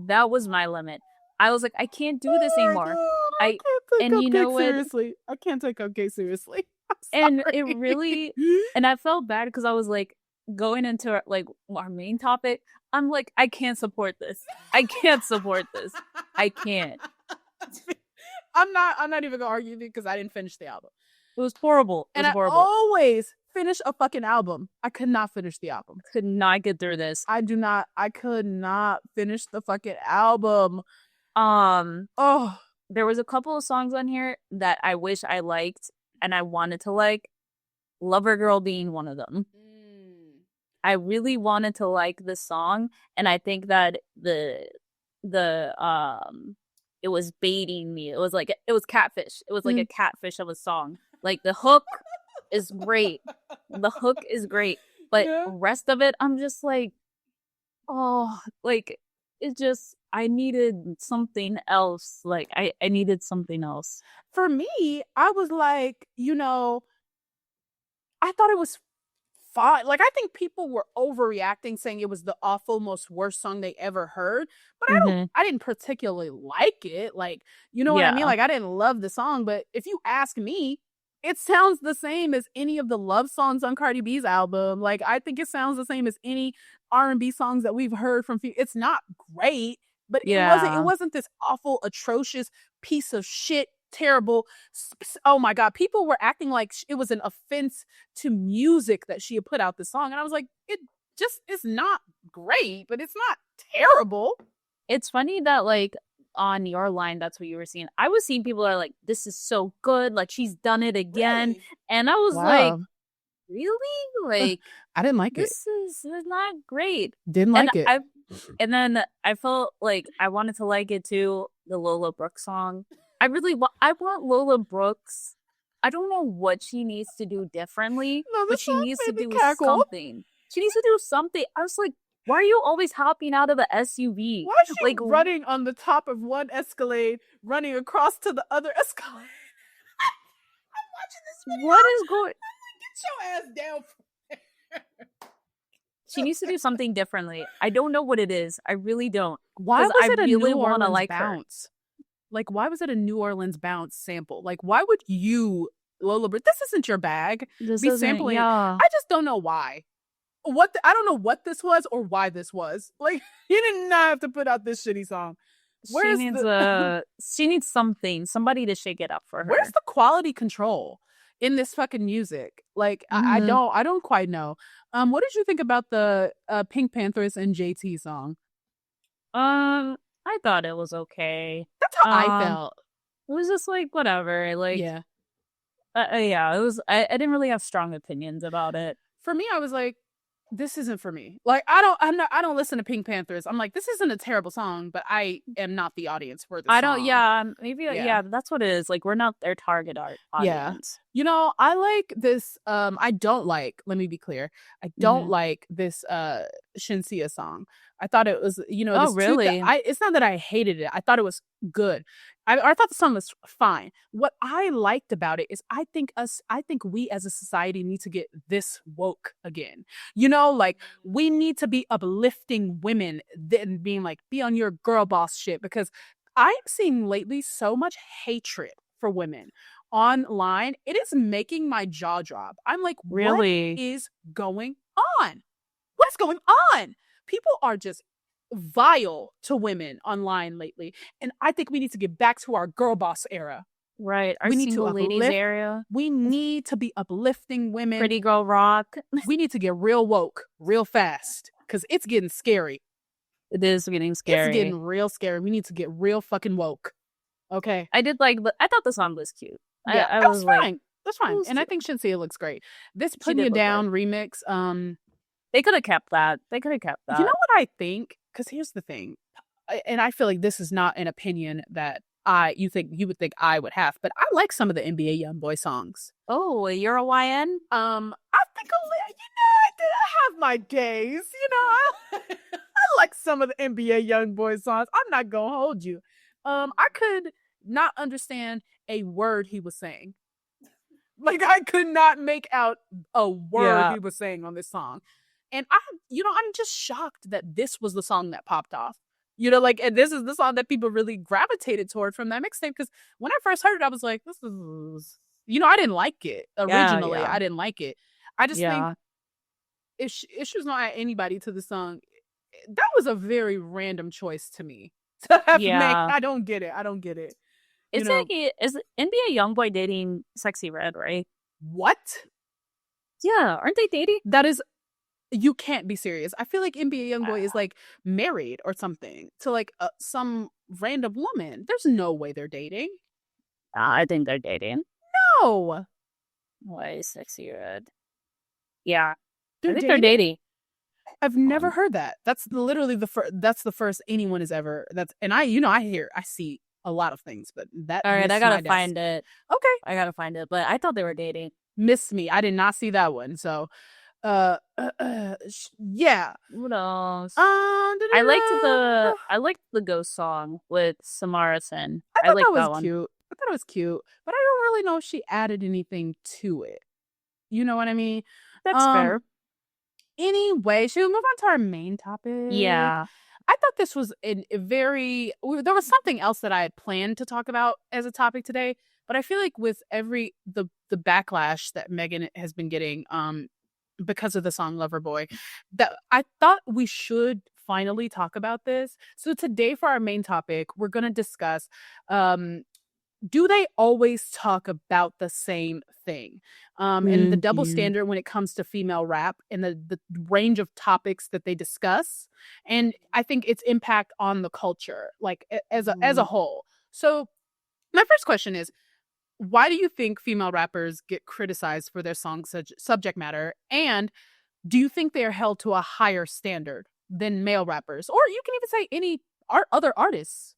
That was my limit. I was like, I can't do this anymore.
I can't take
and you know
Cupcake
what?
seriously. I can't take Cupcake seriously.
And it really, and I felt bad because I was like going into like our main topic. I'm like, I can't support this. I can't support this. I can't.
I'm not even gonna argue because I didn't finish the album.
It was horrible. It was horrible.
I always finish a fucking album. I could not finish the album.
Could not get through this.
I could not finish the fucking album.
Oh, there was a couple of songs on here that I wish I liked and I wanted to like. Lover Girl being one of them. I really wanted to like this song, and I think that the it was baiting me. It was catfish. It was like a catfish of a song. Like the hook is great. The hook is great. But rest of it, I'm just like, oh, like it just I needed something else. Like I needed something else.
For me, I was like, you know, I thought it was fine. Like, I think people were overreacting, saying it was the awful, most worst song they ever heard. But I didn't particularly like it. Like, you know what I mean? Like, I didn't love the song. But if you ask me, it sounds the same as any of the love songs on Cardi B's album. Like, I think it sounds the same as any R&B songs that we've heard from. It's not great, but it wasn't this awful, atrocious piece of shit. Terrible. Oh my god, people were acting like it was an offense to music that she had put out the song, and I was like, it just is not great, but it's not terrible.
It's funny that like on your line, that's what you were seeing. I was seeing people are like, this is so good, like she's done it again. Really? And I was like, really? Like
I didn't like
this is not great.
Didn't like it.
And then I felt like I wanted to like it too, the Lola Brooke song. I want Lola Brooks. I don't know what she needs to do differently, but she needs to do something. She needs to do something. I was like, why are you always hopping out of the SUV?
Why is she like running on the top of one Escalade, running across to the other Escalade? I'm watching this video.
What is going?
Get your ass down.
She needs to do something differently. I don't know what it is. I really don't.
Why was it a New Orleans bounce? Like, why was it a New Orleans bounce sample? Like, why would you, Lola, but this isn't your bag. Be sampling. Yeah. I just don't know why. I don't know what this was or why this was. Like, you did not have to put out this shitty song.
She needs something. Somebody to shake it up for her.
Where's the quality control in this fucking music? Like, I don't quite know. What did you think about the Pink Panthers and JT song?
I thought it was okay.
That's how I felt.
It was just like whatever. Like
yeah.
It was. I didn't really have strong opinions about it.
For me, I was like, this isn't for me. Like, I don't listen to Pink Panthers. I'm like, this isn't a terrible song, but I am not the audience for this song.
That's what it is. Like, we're not their target audience.
Yeah. You know, I like this. I don't like. Let me be clear. I don't like this Shinsia song. I thought it was, you know.
Oh, really?
It's not that I hated it. I thought it was good. I thought the song was fine. What I liked about it is I think we as a society need to get this woke again. You know, like we need to be uplifting women and being like, be on your girl boss shit, because I'm seeing lately so much hatred for women online. It is making my jaw drop. I'm like, really? What is going on? What's going on? People are just vile to women online lately, and I think we need to get back to our girl boss era.
Right, our single ladies era.
We need to be uplifting women.
Pretty girl rock.
We need to get real woke real fast, because it's getting scary.
It is getting scary.
It's getting real scary. We need to get real fucking woke. Okay.
I thought the song was cute.
Yeah,
I was
fine. That's fine.
We'll
And I
see.
think Shinsia looks great. This
She
Putting
did
You
look
Down
good.
remix,
They could have kept that. They could have kept
you know
that.
what I think? Because here's the thing, and I feel like this is not an opinion that you would think I would have, but I like some of the NBA YoungBoy songs.
Oh, you're a YN?
I think I have my days. I like some of the NBA YoungBoy songs. I'm not gonna hold you. I could not understand a word he was saying. Like I could not make out a word he was saying on this song. And I'm just shocked that this was the song that popped off. And this is the song that people really gravitated toward from that mixtape. Because when I first heard it, I was like, this is, I didn't like it originally.
Yeah.
I didn't like it. I just think
Yeah.
if she was not add anybody to the song, that was a very random choice to me to have made.
Yeah.
I don't get it.
Is NBA YoungBoy dating Sexy Red, right?
What?
Yeah, aren't they dating?
That is, you can't be serious. I feel like NBA YoungBoy is like married or something to like some random woman. There's no way they're dating.
I think they're dating.
No.
Why Sexy Red? Yeah,
I
think they're dating.
I've never heard that. That's literally that's the first anyone has ever. I see a lot of things, but that.
All right, I gotta find it.
Okay,
I gotta find it. But I thought they were dating.
Missed me. I did not see that one. So, yeah.
What else? I liked the Ghost song with Samara Sin.
I liked that one. Cute. I thought it was cute, but I don't really know if she added anything to it. You know what I mean?
That's fair.
Anyway, should we move on to our main topic?
Yeah.
I thought this was there was something else that I had planned to talk about as a topic today, but I feel like with the backlash that Megan has been getting because of the song Loverboy, that I thought we should finally talk about this. So today for our main topic, we're going to discuss do they always talk about the same thing? And the double standard when it comes to female rap and the range of topics that they discuss. And I think its impact on the culture, like as a whole. So my first question is, why do you think female rappers get criticized for their song's subject matter? And do you think they are held to a higher standard than male rappers? Or you can even say any other artists?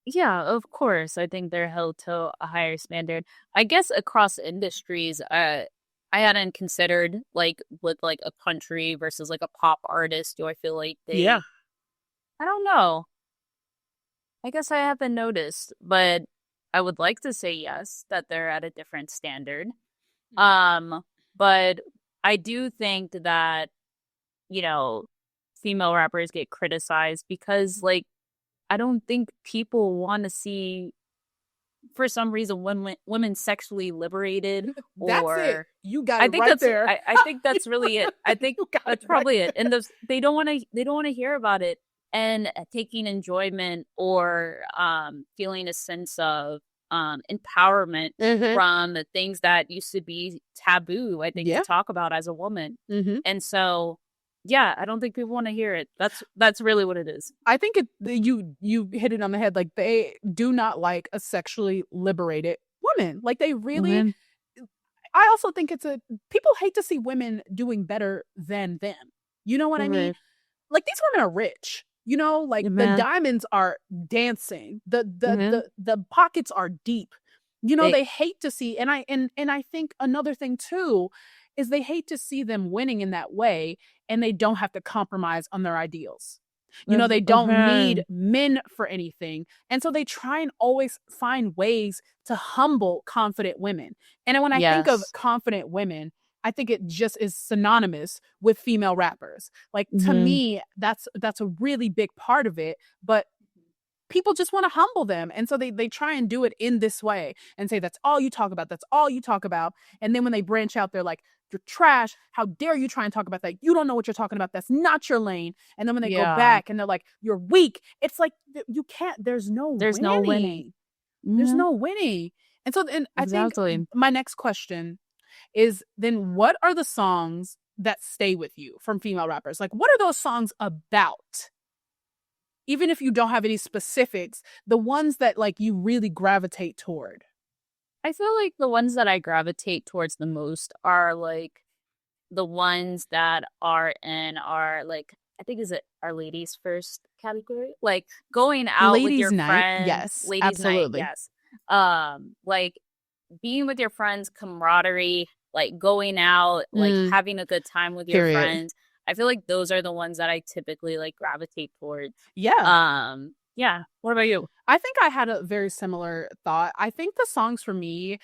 Yeah, of course. I think they're held to a higher standard. I guess across industries, I hadn't considered like with like a country versus like a pop artist. Do I feel like they?
Yeah.
I don't know. I guess I haven't noticed, but I would like to say yes, that they're at a different standard. But I do think that, female rappers get criticized because like I don't think people want to see, for some reason, women sexually liberated.
That's it. You got it
right
there.
I think that's really it. I think that's probably it. And they don't want to hear about it and taking enjoyment or feeling a sense of empowerment from the things that used to be taboo. I think to talk about as a woman, and so. Yeah, I don't think people want to hear it. That's really what it is.
I think you hit it on the head. Like they do not like a sexually liberated woman. Like they really. I also think people hate to see women doing better than them. You know what I mean? Like these women are rich. Like the diamonds are dancing. The pockets are deep. They hate to see, and I think another thing too is they hate to see them winning in that way, and they don't have to compromise on their ideals. They don't need men for anything. And so they try and always find ways to humble confident women. And when I think of confident women, I think it just is synonymous with female rappers. Like to me, that's a really big part of it. But people just want to humble them. And so they try and do it in this way and say, that's all you talk about. That's all you talk about. And then when they branch out, they're like, you're trash. How dare you try and talk about that? You don't know what you're talking about. That's not your lane. And then when they go back and they're like, you're weak. It's like, you can't, there's no winning. There's no winning. And so then I think my next question is then what are the songs that stay with you from female rappers? Like, what are those songs about? Even if you don't have any specifics, the ones that like you really gravitate toward.
I feel like the ones that I gravitate towards the most are like the ones that are in our like I think is it our ladies first category? Like going out with
Ladies'
your
night,
friends,
yes,
ladies' night,
absolutely.
yes. Like being with your friends, camaraderie, like going out, like
Mm,
having a good time with your
period.
friends. I feel like those are the ones that I typically like gravitate towards.
Yeah.
Yeah. What about you?
I think I had a very similar thought. I think the songs for me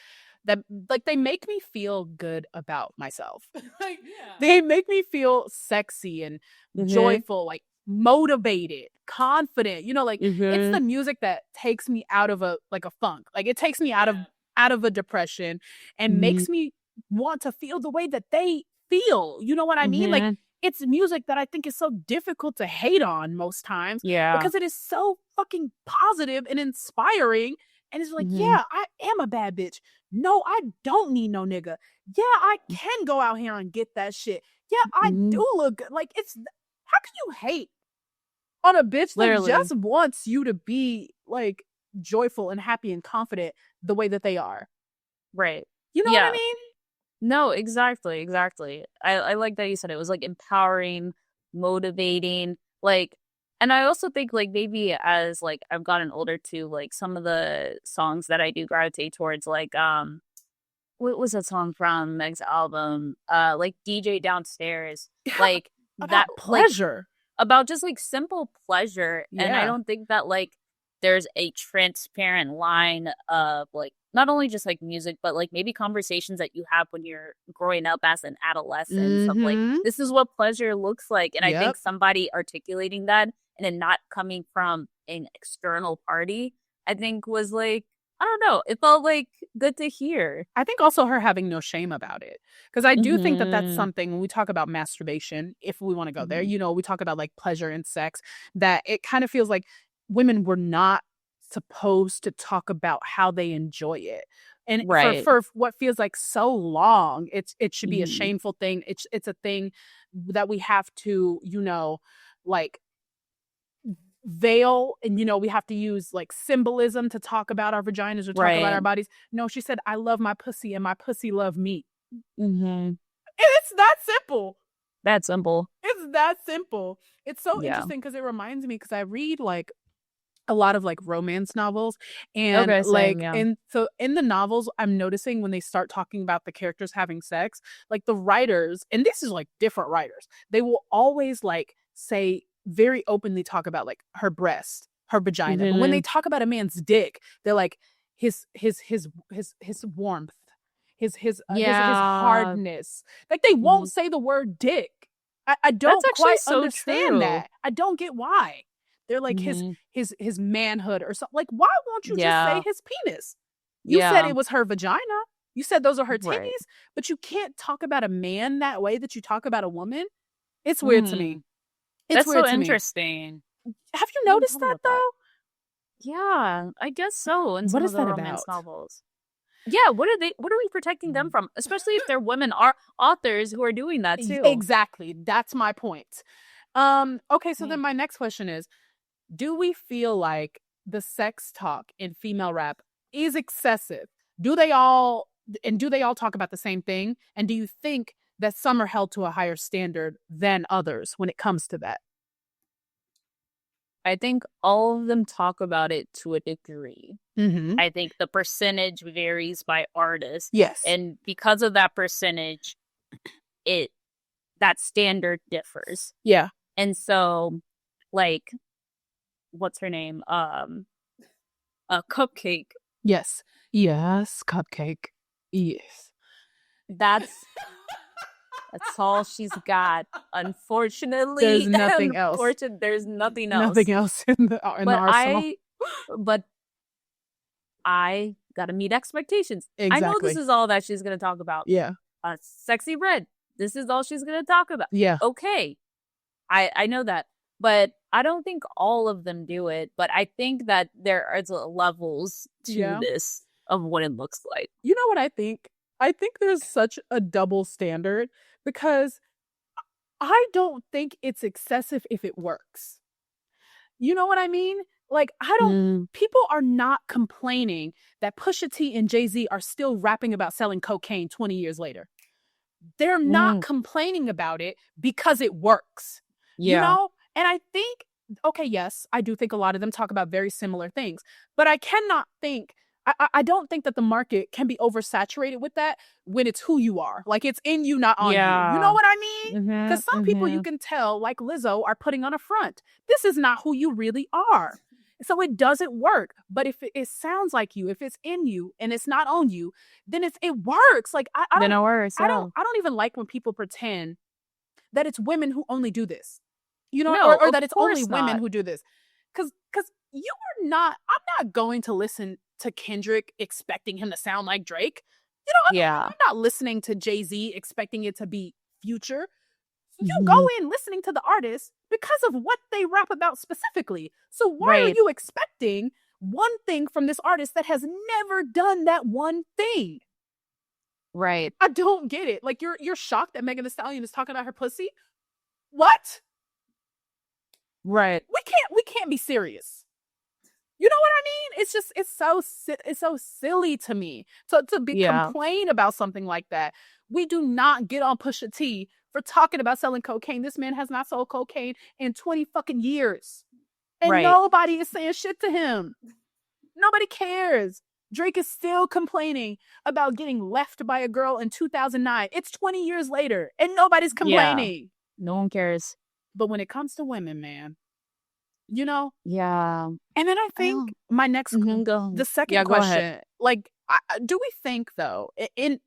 that like they make me feel good about myself. Like they make me feel sexy and
Mm-hmm.
joyful, like motivated, confident. Like it's
Mm-hmm.
the music that takes me out of a funk. Like it takes me out of a depression and makes me want to feel the way that they feel. You know what I mean? Like
Mm-hmm.
it's music that I think is so difficult to hate on most times
Yeah.
because it is so fucking positive and inspiring. And it's like,
Mm-hmm.
yeah, I am a bad bitch. No, I don't need no nigga. Yeah, I can go out here and get that shit. Yeah, I
Mm-hmm.
do look good. Like, how can you hate on a bitch that
Literally.
just wants you to be like joyful and happy and confident the way that they are?
Right.
You know what I
Yeah.
mean?
No, exactly, exactly. I like that you said it was like empowering, motivating, like and I also think like maybe as like I've gotten older too, like some of the songs that I do gravitate towards, like what was that song from Meg's album? Like DJ Downstairs.
Yeah,
Like that
about
like
pleasure.
about just like simple pleasure. And I
Yeah.
don't think that like there's a transparent line of like not only just like music, but like maybe conversations that you have when you're growing up as an adolescent of like,
Mm-hmm.
this is what pleasure looks like. And I think
Yep.
somebody articulating that and then not coming from an external party, I think was like, I don't know, it felt like good to hear.
I think also her having no shame about it. Because I do think that that's
Mm-hmm.
something when we talk about masturbation, if we want to go there,
Mm-hmm.
we talk about like pleasure and sex, that it kind of feels like women were not supposed to talk about how they enjoy it. And
Right.
for what feels like so long, it should be a
Mm-hmm.
shameful thing. It's a thing that we have to, like veil and we have to use like symbolism to talk about our vaginas or talk about
Right.
our bodies. No, she said I love my pussy and my pussy love me.
Mm-hmm.
And it's that simple.
That's simple.
It's that simple. It's so
Yeah.
interesting because it reminds me because I read like a lot of like romance novels and
Okay, same,
like
yeah.
and so in the novels I'm noticing when they start talking about the characters having sex, like the writers, and this is like different writers, they will always like say very openly talk about like her breast, her vagina, but when they
Mhm.
talk about a man's dick, they're like his warmth, his
Yeah.
hardness. Like they won't
Mhm.
say the word dick. I
That's
don't
actually
quite
so
understand
true.
that. I don't get why. They're like
Mhm.
his manhood or something. Like, why won't you just say
Yeah.
his penis? You said
Yeah.
it was her vagina. You said those are her
Right.
titties, but you can't talk about a man that way that you talk about a woman. It's weird to me.
Mhm.
It's
That's so
weird to me.
interesting.
Have you
I hadn't
noticed
thought
that
about that.
though?
Yeah, I guess so in
What
some of
is
the
that
romance
about?
novels. Yeah, what are we protecting them from? Especially if they're women are authors who are doing that too.
Exactly. That's my point. Okay, so then
Mm.
my next question is, do we feel like the sex talk in female rap is excessive? Do they all talk about the same thing? And do you think that some are held to a higher standard than others when it comes to that?
I think all of them talk about it to a degree.
Mm-hmm.
I think the percentage varies by artist.
Yes.
And because of that percentage, it that standard differs.
Yeah.
And so like what's her name? A Cupcake.
Yes. Yes. Cupcake. Yes.
That's that's all she's got.
There's
Unfortunately,
nothing else.
there's nothing else.
Nothing else in the
But
arsenal.
but I gotta meet expectations. I know this
Exactly.
is all that she's gonna talk about.
Yeah.
Sexy red. This is all she's gonna talk about.
Yeah.
Okay, I know that, but I don't think all of them do it. But I think that there are levels to
Yeah.
this of what it looks like.
You know what I think? I think there's such a double standard because I don't think it's excessive if it works. You know what I mean? Like, I don't,
Mm,
people are not complaining that Pusha T and Jay-Z are still rapping about selling cocaine 20 years later. They're not
mm,
complaining about it because it works, you
yeah.
know? And I think, okay, yes, I do think a lot of them talk about very similar things, but I cannot think, I don't think that the market can be oversaturated with that when it's who you are. Like it's in you, not on you. You know
Yeah.
what I mean?
Mm-hmm.
Because some people you
Mm-hmm.
can tell, like Lizzo, are putting on a front. This is not who you really are. So it doesn't work. But if it sounds like you, if it's in you and it's not on you, then it works. Like
Then it works, yeah.
I don't even like when people pretend that it's women who only do this. You know,
No,
or
of
that it's only
course
women
not.
who do this. Cause you are not, I'm not going to listen to Kendrick expecting him to sound like Drake. You know,
Yeah.
I'm not listening to Jay-Z expecting it to be Future. You go
Hmm.
in listening to the artist because of what they rap about specifically. So why are
Right.
you expecting one thing from this artist that has never done that one thing?
Right.
I don't get it. Like you're shocked that Megan Thee Stallion is talking about her pussy? What?
Right.
We can't be serious. You know what I mean? It's just it's so silly to me to be
Yeah.
complain about something like that. We do not get on Pusha T for talking about selling cocaine. This man has not sold cocaine in 20 fucking years. And
Right.
nobody is saying shit to him. Nobody cares. Drake is still complaining about getting left by a girl in 2009. It's 20 years later and nobody's
Yeah.
complaining.
No one cares.
But when it comes to women, man, you know,
Yeah.
and then I think
Oh.
my next,
Mm-hmm. Go.
the second
Yeah, go ahead.
question, like, do we think though, in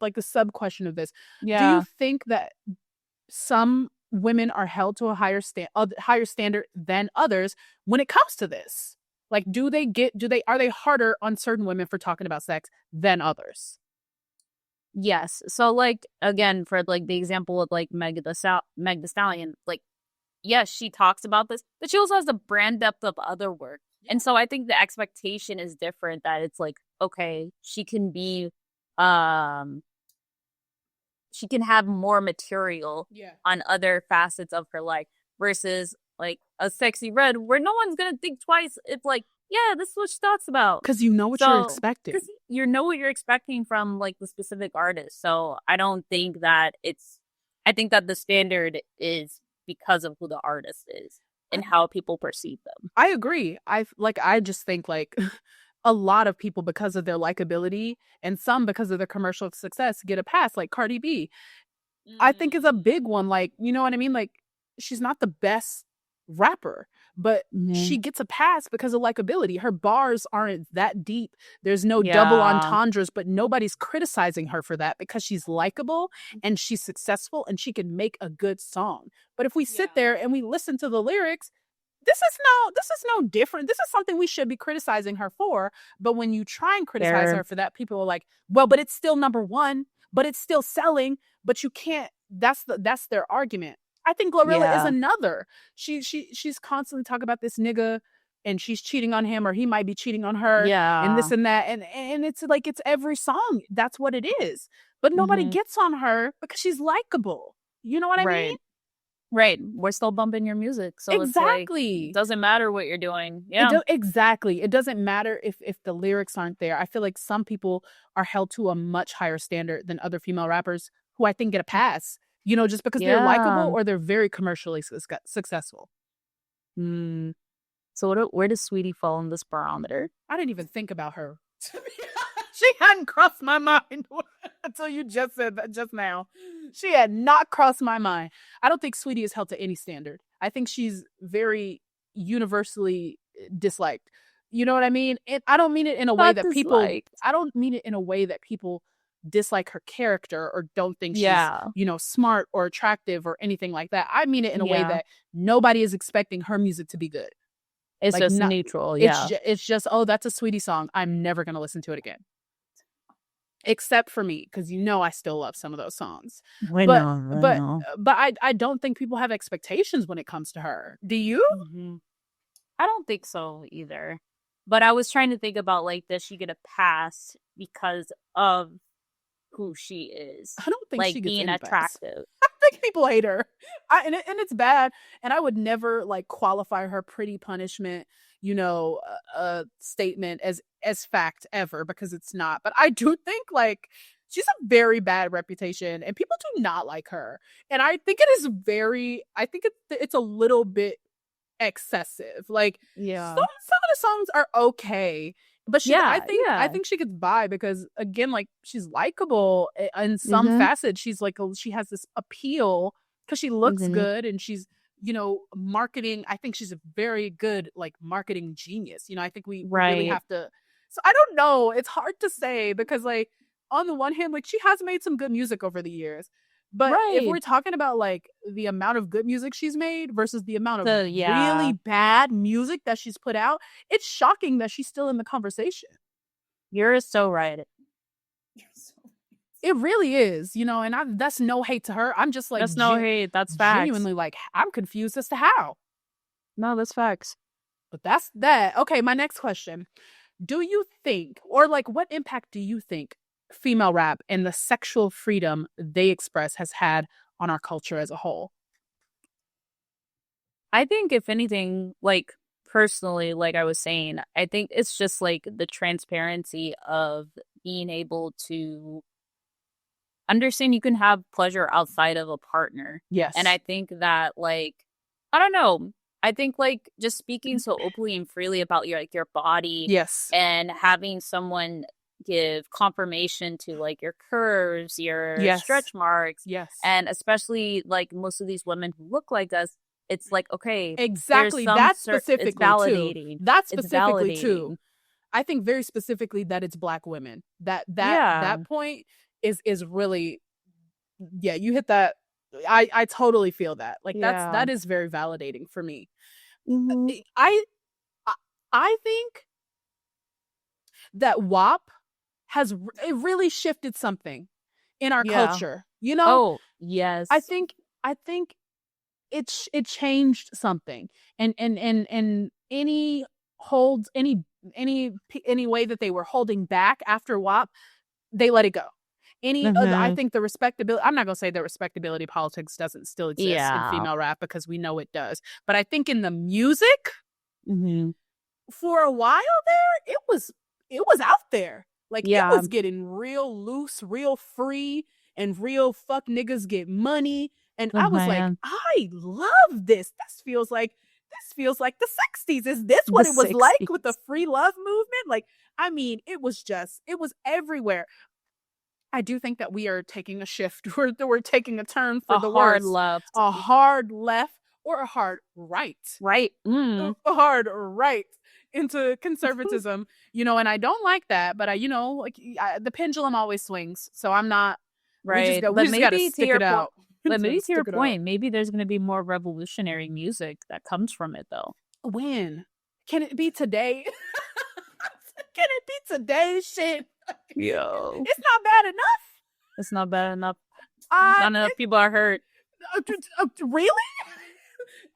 like the sub question of this, do you
Yeah.
think that some women are held to a higher standard than others when it comes to this? Like, are they harder on certain women for talking about sex than others?
Yes. So like again, for like the example of like Meg the Stallion, like yes, she talks about this, but she also has the brand depth of other work. And so I think the expectation is different, that it's like, okay, um she can have more material
Yeah.
on other facets of her life versus like a Sexy Red where no one's gonna think twice if like, yeah, this is what she talks about.
Because you know what you're
So
expecting.
because you know what you're expecting from like the specific artist. So I don't think that I think that the standard is because of who the artist is and how people perceive them.
I agree. I just think like a lot of people because of their likability and some because of their commercial success get a pass, like Cardi B. I think is a big one. Like, you know what I mean? Like, she's not the best rapper, but
Mm-hmm.
she gets a pass because of likability. Her bars aren't that deep. There's no double
Yeah.
entendres, but nobody's criticizing her for that because she's likable and she's successful and she can make a good song. But if we sit there and we listen to the lyrics, this is no different. This is something we should be criticizing her for. But when you try and criticize her for that, people are like, well, but it's still number one, but it's still selling, but you can't. That's their argument. I think Glorilla is
Yeah.
another. She's constantly talking about this nigga and she's cheating on him or he might be cheating on her and
Yeah.
this and that. And it's like it's every song. That's what it is. But nobody
Mm-hmm.
gets on her because she's likable. You know what I mean?
Right. Right. We're still bumping your music. So it's like,
Exactly.
it doesn't matter what you're doing. Yeah.
Exactly. It doesn't matter if the lyrics aren't there. I feel like some people are held to a much higher standard than other female rappers who I think get a pass, you know, just because they're likable
Yeah.
or they're very commercially successful.
Hmm. So where does Sweetie fall in this barometer?
I didn't even think about her. She hadn't crossed my mind until you just said that just now. She had not crossed my mind. I don't think Sweetie is held to any standard. I think she's very universally disliked. You know what I mean? And I don't mean it in a way
Not
that people
disliked.
I don't mean it in a way that people dislike her character or don't think she's,
Yeah.
you know, smart or attractive or anything like that. I mean it in a way
Yeah.
that nobody is expecting her music to be good.
It's
Like,
just
not-
neutral. Yeah.
It's just, oh, that's a Sweetie song. I'm never going to listen to it again. Except for me, because you know I still love some of those songs.
I know.
But I don't think people have expectations when it comes to her. Do you?
Mm-hmm. I don't think so either. But I was trying to think about like, does she get a pass because of who she is?
I don't think
like
she gets
being
any pass.
attractive.
I think people hate her. And it's bad. And I would never like qualify her pretty punishment. a statement as fact ever, because it's not. But I do think like she's a very bad reputation and people do not like her. And I think it's a little bit excessive. Like
Yeah.
some of the songs are okay, but
Yeah.
I
Yeah.
think she gets by because again, like she's likable in some
Mm-hmm.
facets. She's like she has this appeal because she looks
Mm-hmm.
good and she's marketing. I think she's a very good like marketing genius. I think we really
Right.
have to. So I don't know. It's hard to say because like on the one hand, like she has made some good music over the years. But if
Right.
we're talking about like the amount of good music she's made versus the amount of
Yeah.
really bad music that she's put out, it's shocking that she's still in the conversation.
You're so right.
It really is, and that's no hate to her. I'm just like
That's no hate. That's facts.
genuinely like I'm confused as to how.
No, that's facts.
But that's that. Okay, my next question. Do you think, or like what impact do you think female rap and the sexual freedom they express has had on our culture as a whole?
I think if anything, like personally, like I was saying, I think it's just like the transparency of being able to understand you can have pleasure outside of a partner.
Yes.
And I think that like I don't know. I think like just speaking so openly and freely about your body,
yes,
and having someone give confirmation to like your curves, your
yes,
stretch marks,
yes,
and especially like most of these women who look like us, it's like okay,
exactly.
That's
specifically
it's validating.
Too. That's
It's
specifically
validating.
too. I think very specifically that it's Black women. That point is really, yeah. You hit that. I totally feel that. Like that is very validating for me.
Mm-hmm.
I think that WAP has it really shifted something in our culture.
Oh yes.
I think it changed something, and any holds any way that they were holding back after WAP, they let it go. I think the respectability, I'm not going to say that respectability politics doesn't still exist in female rap, because we know it does. But I think in the music, for a while there, it was out there. Like it was getting real loose, real free, and real fuck niggas get money. And I was like, I love this. This feels like the 60s. Is this what it was like with the free love movement? Like, I mean, it was everywhere. I do think that we are taking a shift. We're taking a turn for the
hard
worse.
left.
A hard left or a hard right.
Right.
A hard right into conservatism, and I don't like that, but the pendulum always swings. So I'm not,
right.
We just got to stick it out.
But maybe to your point, maybe there's going to be more revolutionary music that comes from it, though.
When? Can it be today? Can it be today? Shit.
Yo.
It's not bad enough.
It's not bad enough. Not enough people are hurt.
Really?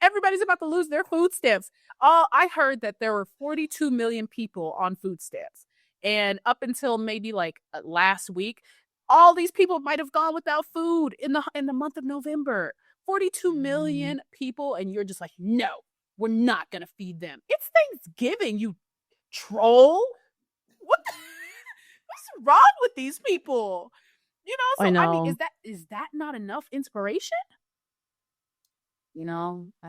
Everybody's about to lose their food stamps. I heard that there were 42 million people on food stamps. And up until maybe like last week, all these people might have gone without food in the month of November. 42 million people, and you're just like, no, we're not gonna feed them. It's Thanksgiving, you troll. What's wrong with these people? So I mean, is that not enough inspiration?
I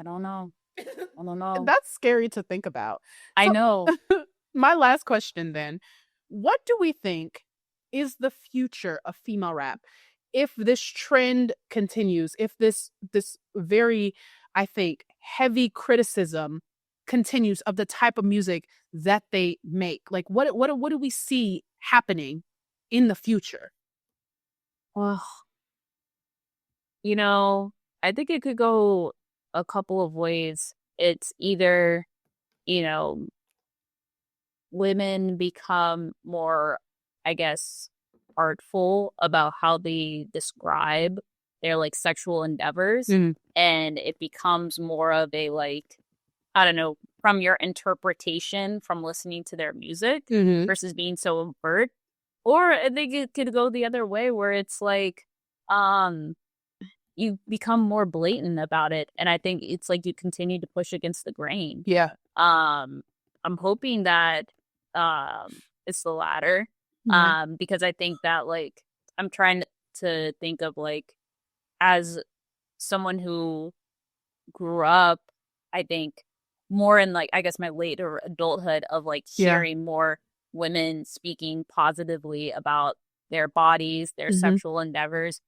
don't know. I don't know.
That's scary to think about.
I know.
My last question then. What do we think is the future of female rap if this trend continues, if this very, I think, heavy criticism continues of the type of music that they make? Like what do we see happening in the future?
Well, I think it could go a couple of ways. It's either, women become more, I guess, artful about how they describe their like sexual endeavors, and it becomes more of a like, I don't know, from your interpretation from listening to their music versus being so overt. Or I think it could go the other way where it's like, you become more blatant about it. And I think it's like you continue to push against the grain.
Yeah.
I'm hoping that it's the latter.
Yeah.
Because I think that like I'm trying to think of like as someone who grew up, I think more in like I guess my later adulthood of like
Yeah.
hearing more women speaking positively about their bodies, their
Hmm.
sexual endeavors.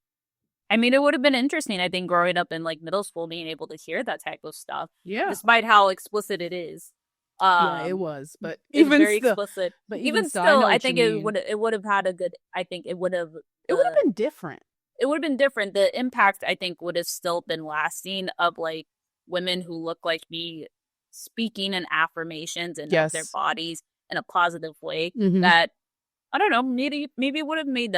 I mean, it would have been interesting, I think, growing up in like middle school, being able to hear that type of stuff,
Yeah.
despite how explicit it is.
Yeah, it
Um,
was, but
it's
even
very
still,
explicit.
but even
Even
still, I
still,
know
I
what you
think
mean.
it would have had a good. I think it would have
It would
the
have been different.
it would have been different. The impact, I think, would have still been lasting of like women who look like me speaking in affirmations and of their
Yes.
bodies in a positive way.
Hmm.
That I don't know, maybe it would have made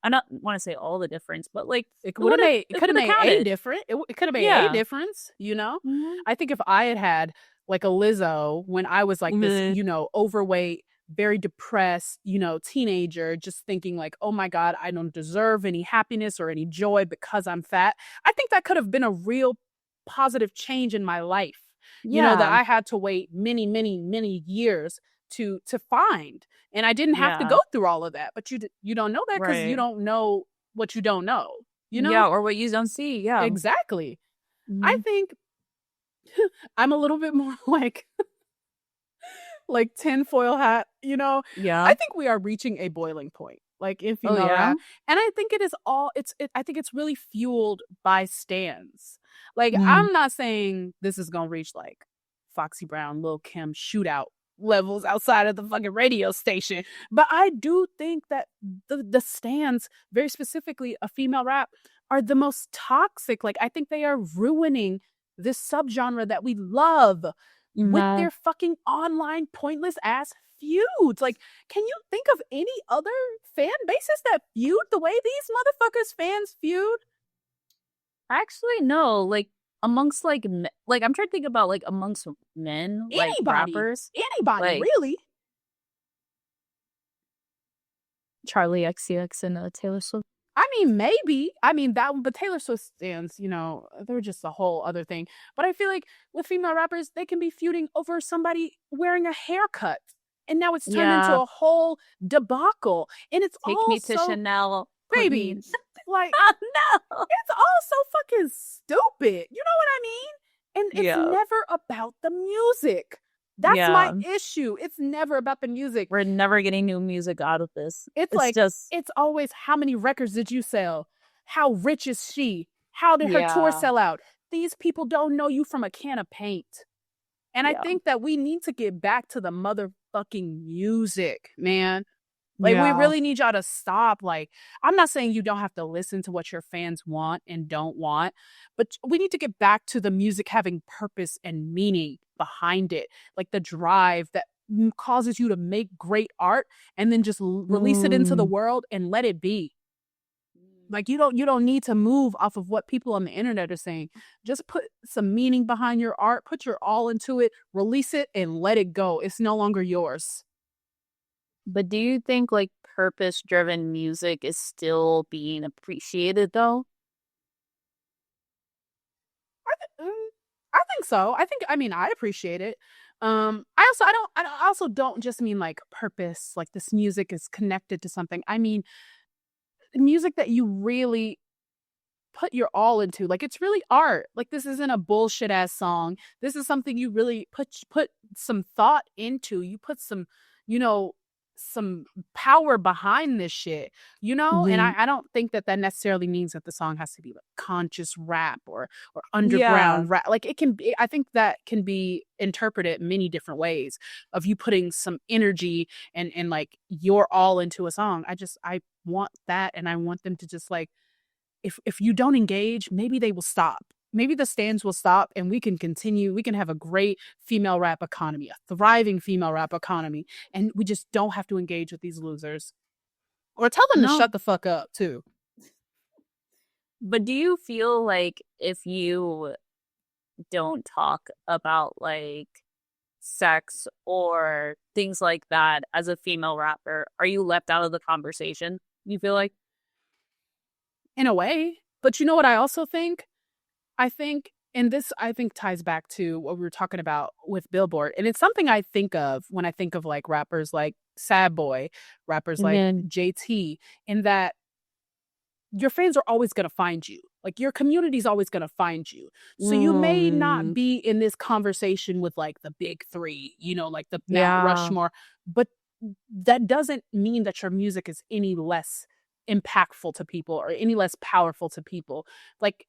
I don't want to say all the difference, but like
It would have made it
it
could have
would have
made a
counted.
difference. It could have made a
Yeah.
difference, you know?
Mm-hmm.
I think if I had had like a Lizzo when I was like this,
Mm-hmm.
overweight, very depressed, teenager, just thinking like, "Oh my God, I don't deserve any happiness or any joy because I'm fat." I think that could have been a real positive change in my life. That
Yeah.
I had to wait many, many, many years to find. And I didn't have to
Yeah.
go through all of that. But you don't know that cuz you
Right.
don't know what you don't know. You know?
Yeah, or what you don't see. Yeah.
Exactly. I
Mm-hmm.
think I'm a little bit more like tinfoil hat. I
Yeah.
think we are reaching a boiling point, like in
Oh
female
yeah.
rap. And I think I think it's really fueled by stans. Like,
Mm.
I'm not saying this is gonna reach like Foxy Brown, Lil Kim shootout levels outside of the fucking radio station. But I do think that the stans, very specifically a female rap, are the most toxic. Like, I think they are ruining this subgenre that we love with
Yeah.
their fucking online pointless ass feuds. Like, can you think of any other fan bases that feud the way these motherfuckers fans feud?
Actually, no. Like amongst like I'm trying to think about like amongst men, like
Anybody,
rappers,
anybody,
like
really.
Charlie XCX and Taylor Swift.
I mean, maybe. I mean, that one, but Taylor Swift stands, they're just a whole other thing. But I feel like with female rappers, they can be feuding over somebody wearing a haircut. And now it's turned into
Yeah.
a whole debacle. And it's
Take me to
also,
Chanel. Put
baby,
me.
like,
Oh no.
it's all so fucking stupid. You know what I mean? And it's
Yeah.
never about the music. That's my
Yeah.
issue. It's never about the music.
We're never getting new music out of this.
It's
It's
like,
just
it's always how many records did you sell? How rich is she? How did her tour
yeah.
sell out? These people don't know you from a can of paint. And I
Yeah.
think that we need to get back to the motherfucking music, man. Like, we
Yeah.
really need y'all to stop. Like, I'm not saying you don't have to listen to what your fans want and don't want, but we need to get back to the music having purpose and meaning behind it. Like the drive that causes you to make great art and then just release it into the world and let it be. Like, you don't need to move off of what people on the internet are saying. Just put some meaning behind your art, put your all into it, release it and let it go. It's no longer yours.
But do you think like purpose-driven music is still being appreciated though?
I think so. I mean, I appreciate it. I also don't just mean like purpose, like this music is connected to something. I mean, music that you really put your all into. Like, it's really art. Like, this isn't a bullshit ass song. This is something you really put some thought into. You put you know, some power behind this shit. And I don't think that necessarily means that the song has to be like conscious rap or
Yeah.
underground rap. Like, it can be, I think that can be interpreted many different ways of you putting some energy and like your all into a song. I want that, and I want them to just like, if you don't engage, maybe they will stop. Maybe the stands will stop and we can continue. We can have a great female rap economy, a thriving female rap economy. And we just don't have to engage with these losers. Or tell them to
No.
shut the fuck up, too.
But do you feel like if you don't talk about like sex or things like that as a female rapper, are you left out of the conversation? You feel like?
In a way. But you know what I also think? I think And this, I think, ties back to what we were talking about with Billboard. And it's something I think of when I think of like rappers like Sad Boy, rappers like JT, in that your fans are always going to find you. Like your community is always going to find you. So you may not be in this conversation with like the big three, you know, like the Mount Rushmore, but that doesn't mean that your music is any less impactful to people or any less powerful to people. Like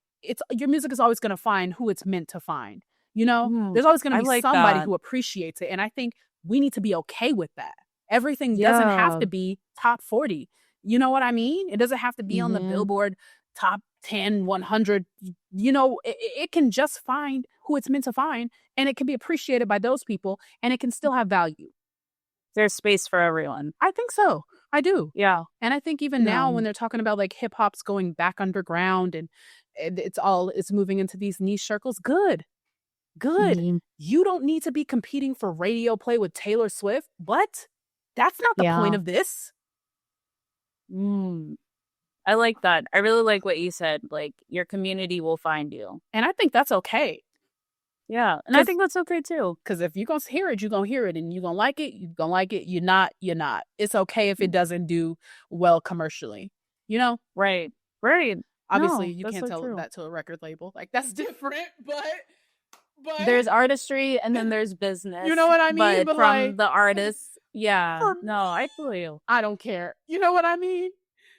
your music is always going to find who it's meant to find. You know, there's always going to be somebody who appreciates it. And I think we need to be okay with that. Everything doesn't have to be top 40. You know what I mean? It doesn't have to be on the Billboard top 10, 100. You know, it can just find who it's meant to find, and it can be appreciated by those people, and it can still have value.
There's space for everyone.
I think so. I do.
Yeah.
And I think even now when they're talking about like hip hop's going back underground and it's moving into these niche circles, good. You don't need to be competing for radio play with Taylor Swift. What? That's not the point of this.
I like that. I really like what you said. Like, your community will find you.
And I think that's okay.
Yeah. And I think that's okay too.
Because if you're going to hear it, you're going to hear it. And you're going to like it, you're going to like it. You're not. It's okay if it doesn't do well commercially. You know?
Right.
Obviously, you can't tell that to a record label. Like, that's different, but
there's artistry and then there's business.
You know what I mean?
But from like, the artists, I feel you.
I don't care. You know what I mean?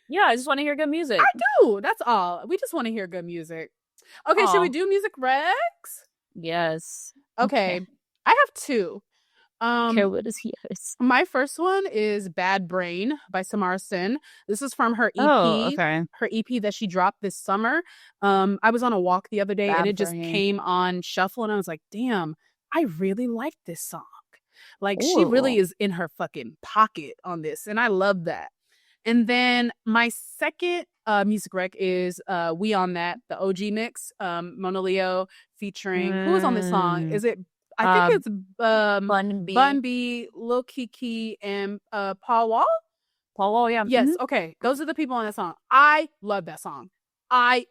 Yeah, I just want to hear good music.
I do. That's all. We just want to hear good music. Okay, should we do music recs?
Yes.
Okay. I have two.
Okay, what is yours?
My first one is Bad Brain by Samara Sin. This is from her EP.
Oh, okay.
Her EP that she dropped this summer. I was on a walk the other day and it just came on shuffle and I was like, damn, I really like this song. Like, she really is in her fucking pocket on this. And I love that. And then my second music rec is We On That, the OG mix. Mona Leo featuring, who is on this song? Is it, I think it's Bun B, Lil Kiki, and Paul Wall?
Paul Wall, yeah.
Yes, okay. Those are the people on that song. I love that song. I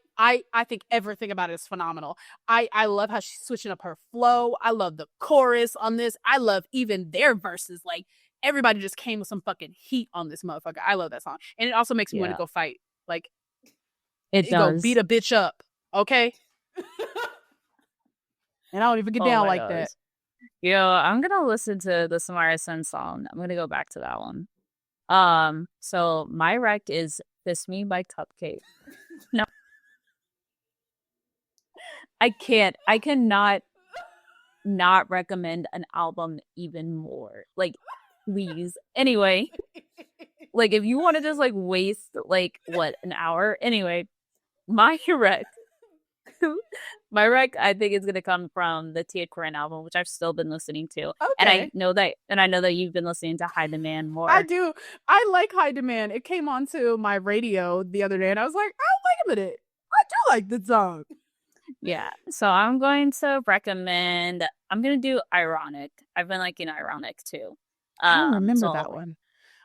think everything about it is phenomenal. I love how she's switching up her flow. I love the chorus on this. I love even their verses. Like, everybody just came with some fucking heat on this motherfucker. I love that song. And it also makes me want to go fight. Like,
it does.
Go beat a bitch up. Okay? And I don't even get down like that.
Yo, I'm going to listen to the Samara Sin song. I'm going to go back to that one. So my rec is Kiss Me by Cupcake. No. I cannot not recommend an album even more. Like, please. Anyway, like, if you want to just like waste like an hour. Anyway, my rec I think is gonna come from the Tia Corinne album, which I've still been listening to. Okay. And I know that you've been listening to High Demand more.
I do. I like High Demand. It came onto my radio the other day and I was like, oh, wait a minute. I do like the song.
Yeah. So I'm going to do Ironic. I've been liking Ironic too.
I don't remember that one.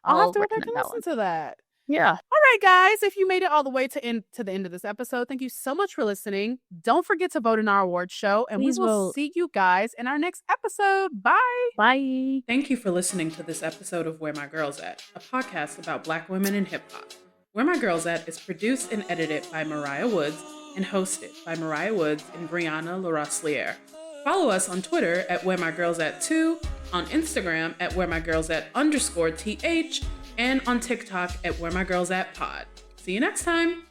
I'll have to go back and listen to that.
Yeah.
All right, guys. If you made it all the way to the end of this episode, thank you so much for listening. Don't forget to vote in our awards show, and we will see you guys in our next episode. Bye.
Bye.
Thank you for listening to this episode of Where My Girls At, a podcast about Black women in hip hop. Where My Girls At is produced and edited by Mariah Woods and hosted by Mariah Woods and Brianna LaRosliere. Follow us on Twitter at Where My Girls At 2, on Instagram at Where My Girls At _TH, and on TikTok at Where My Girls At Pod. See you next time.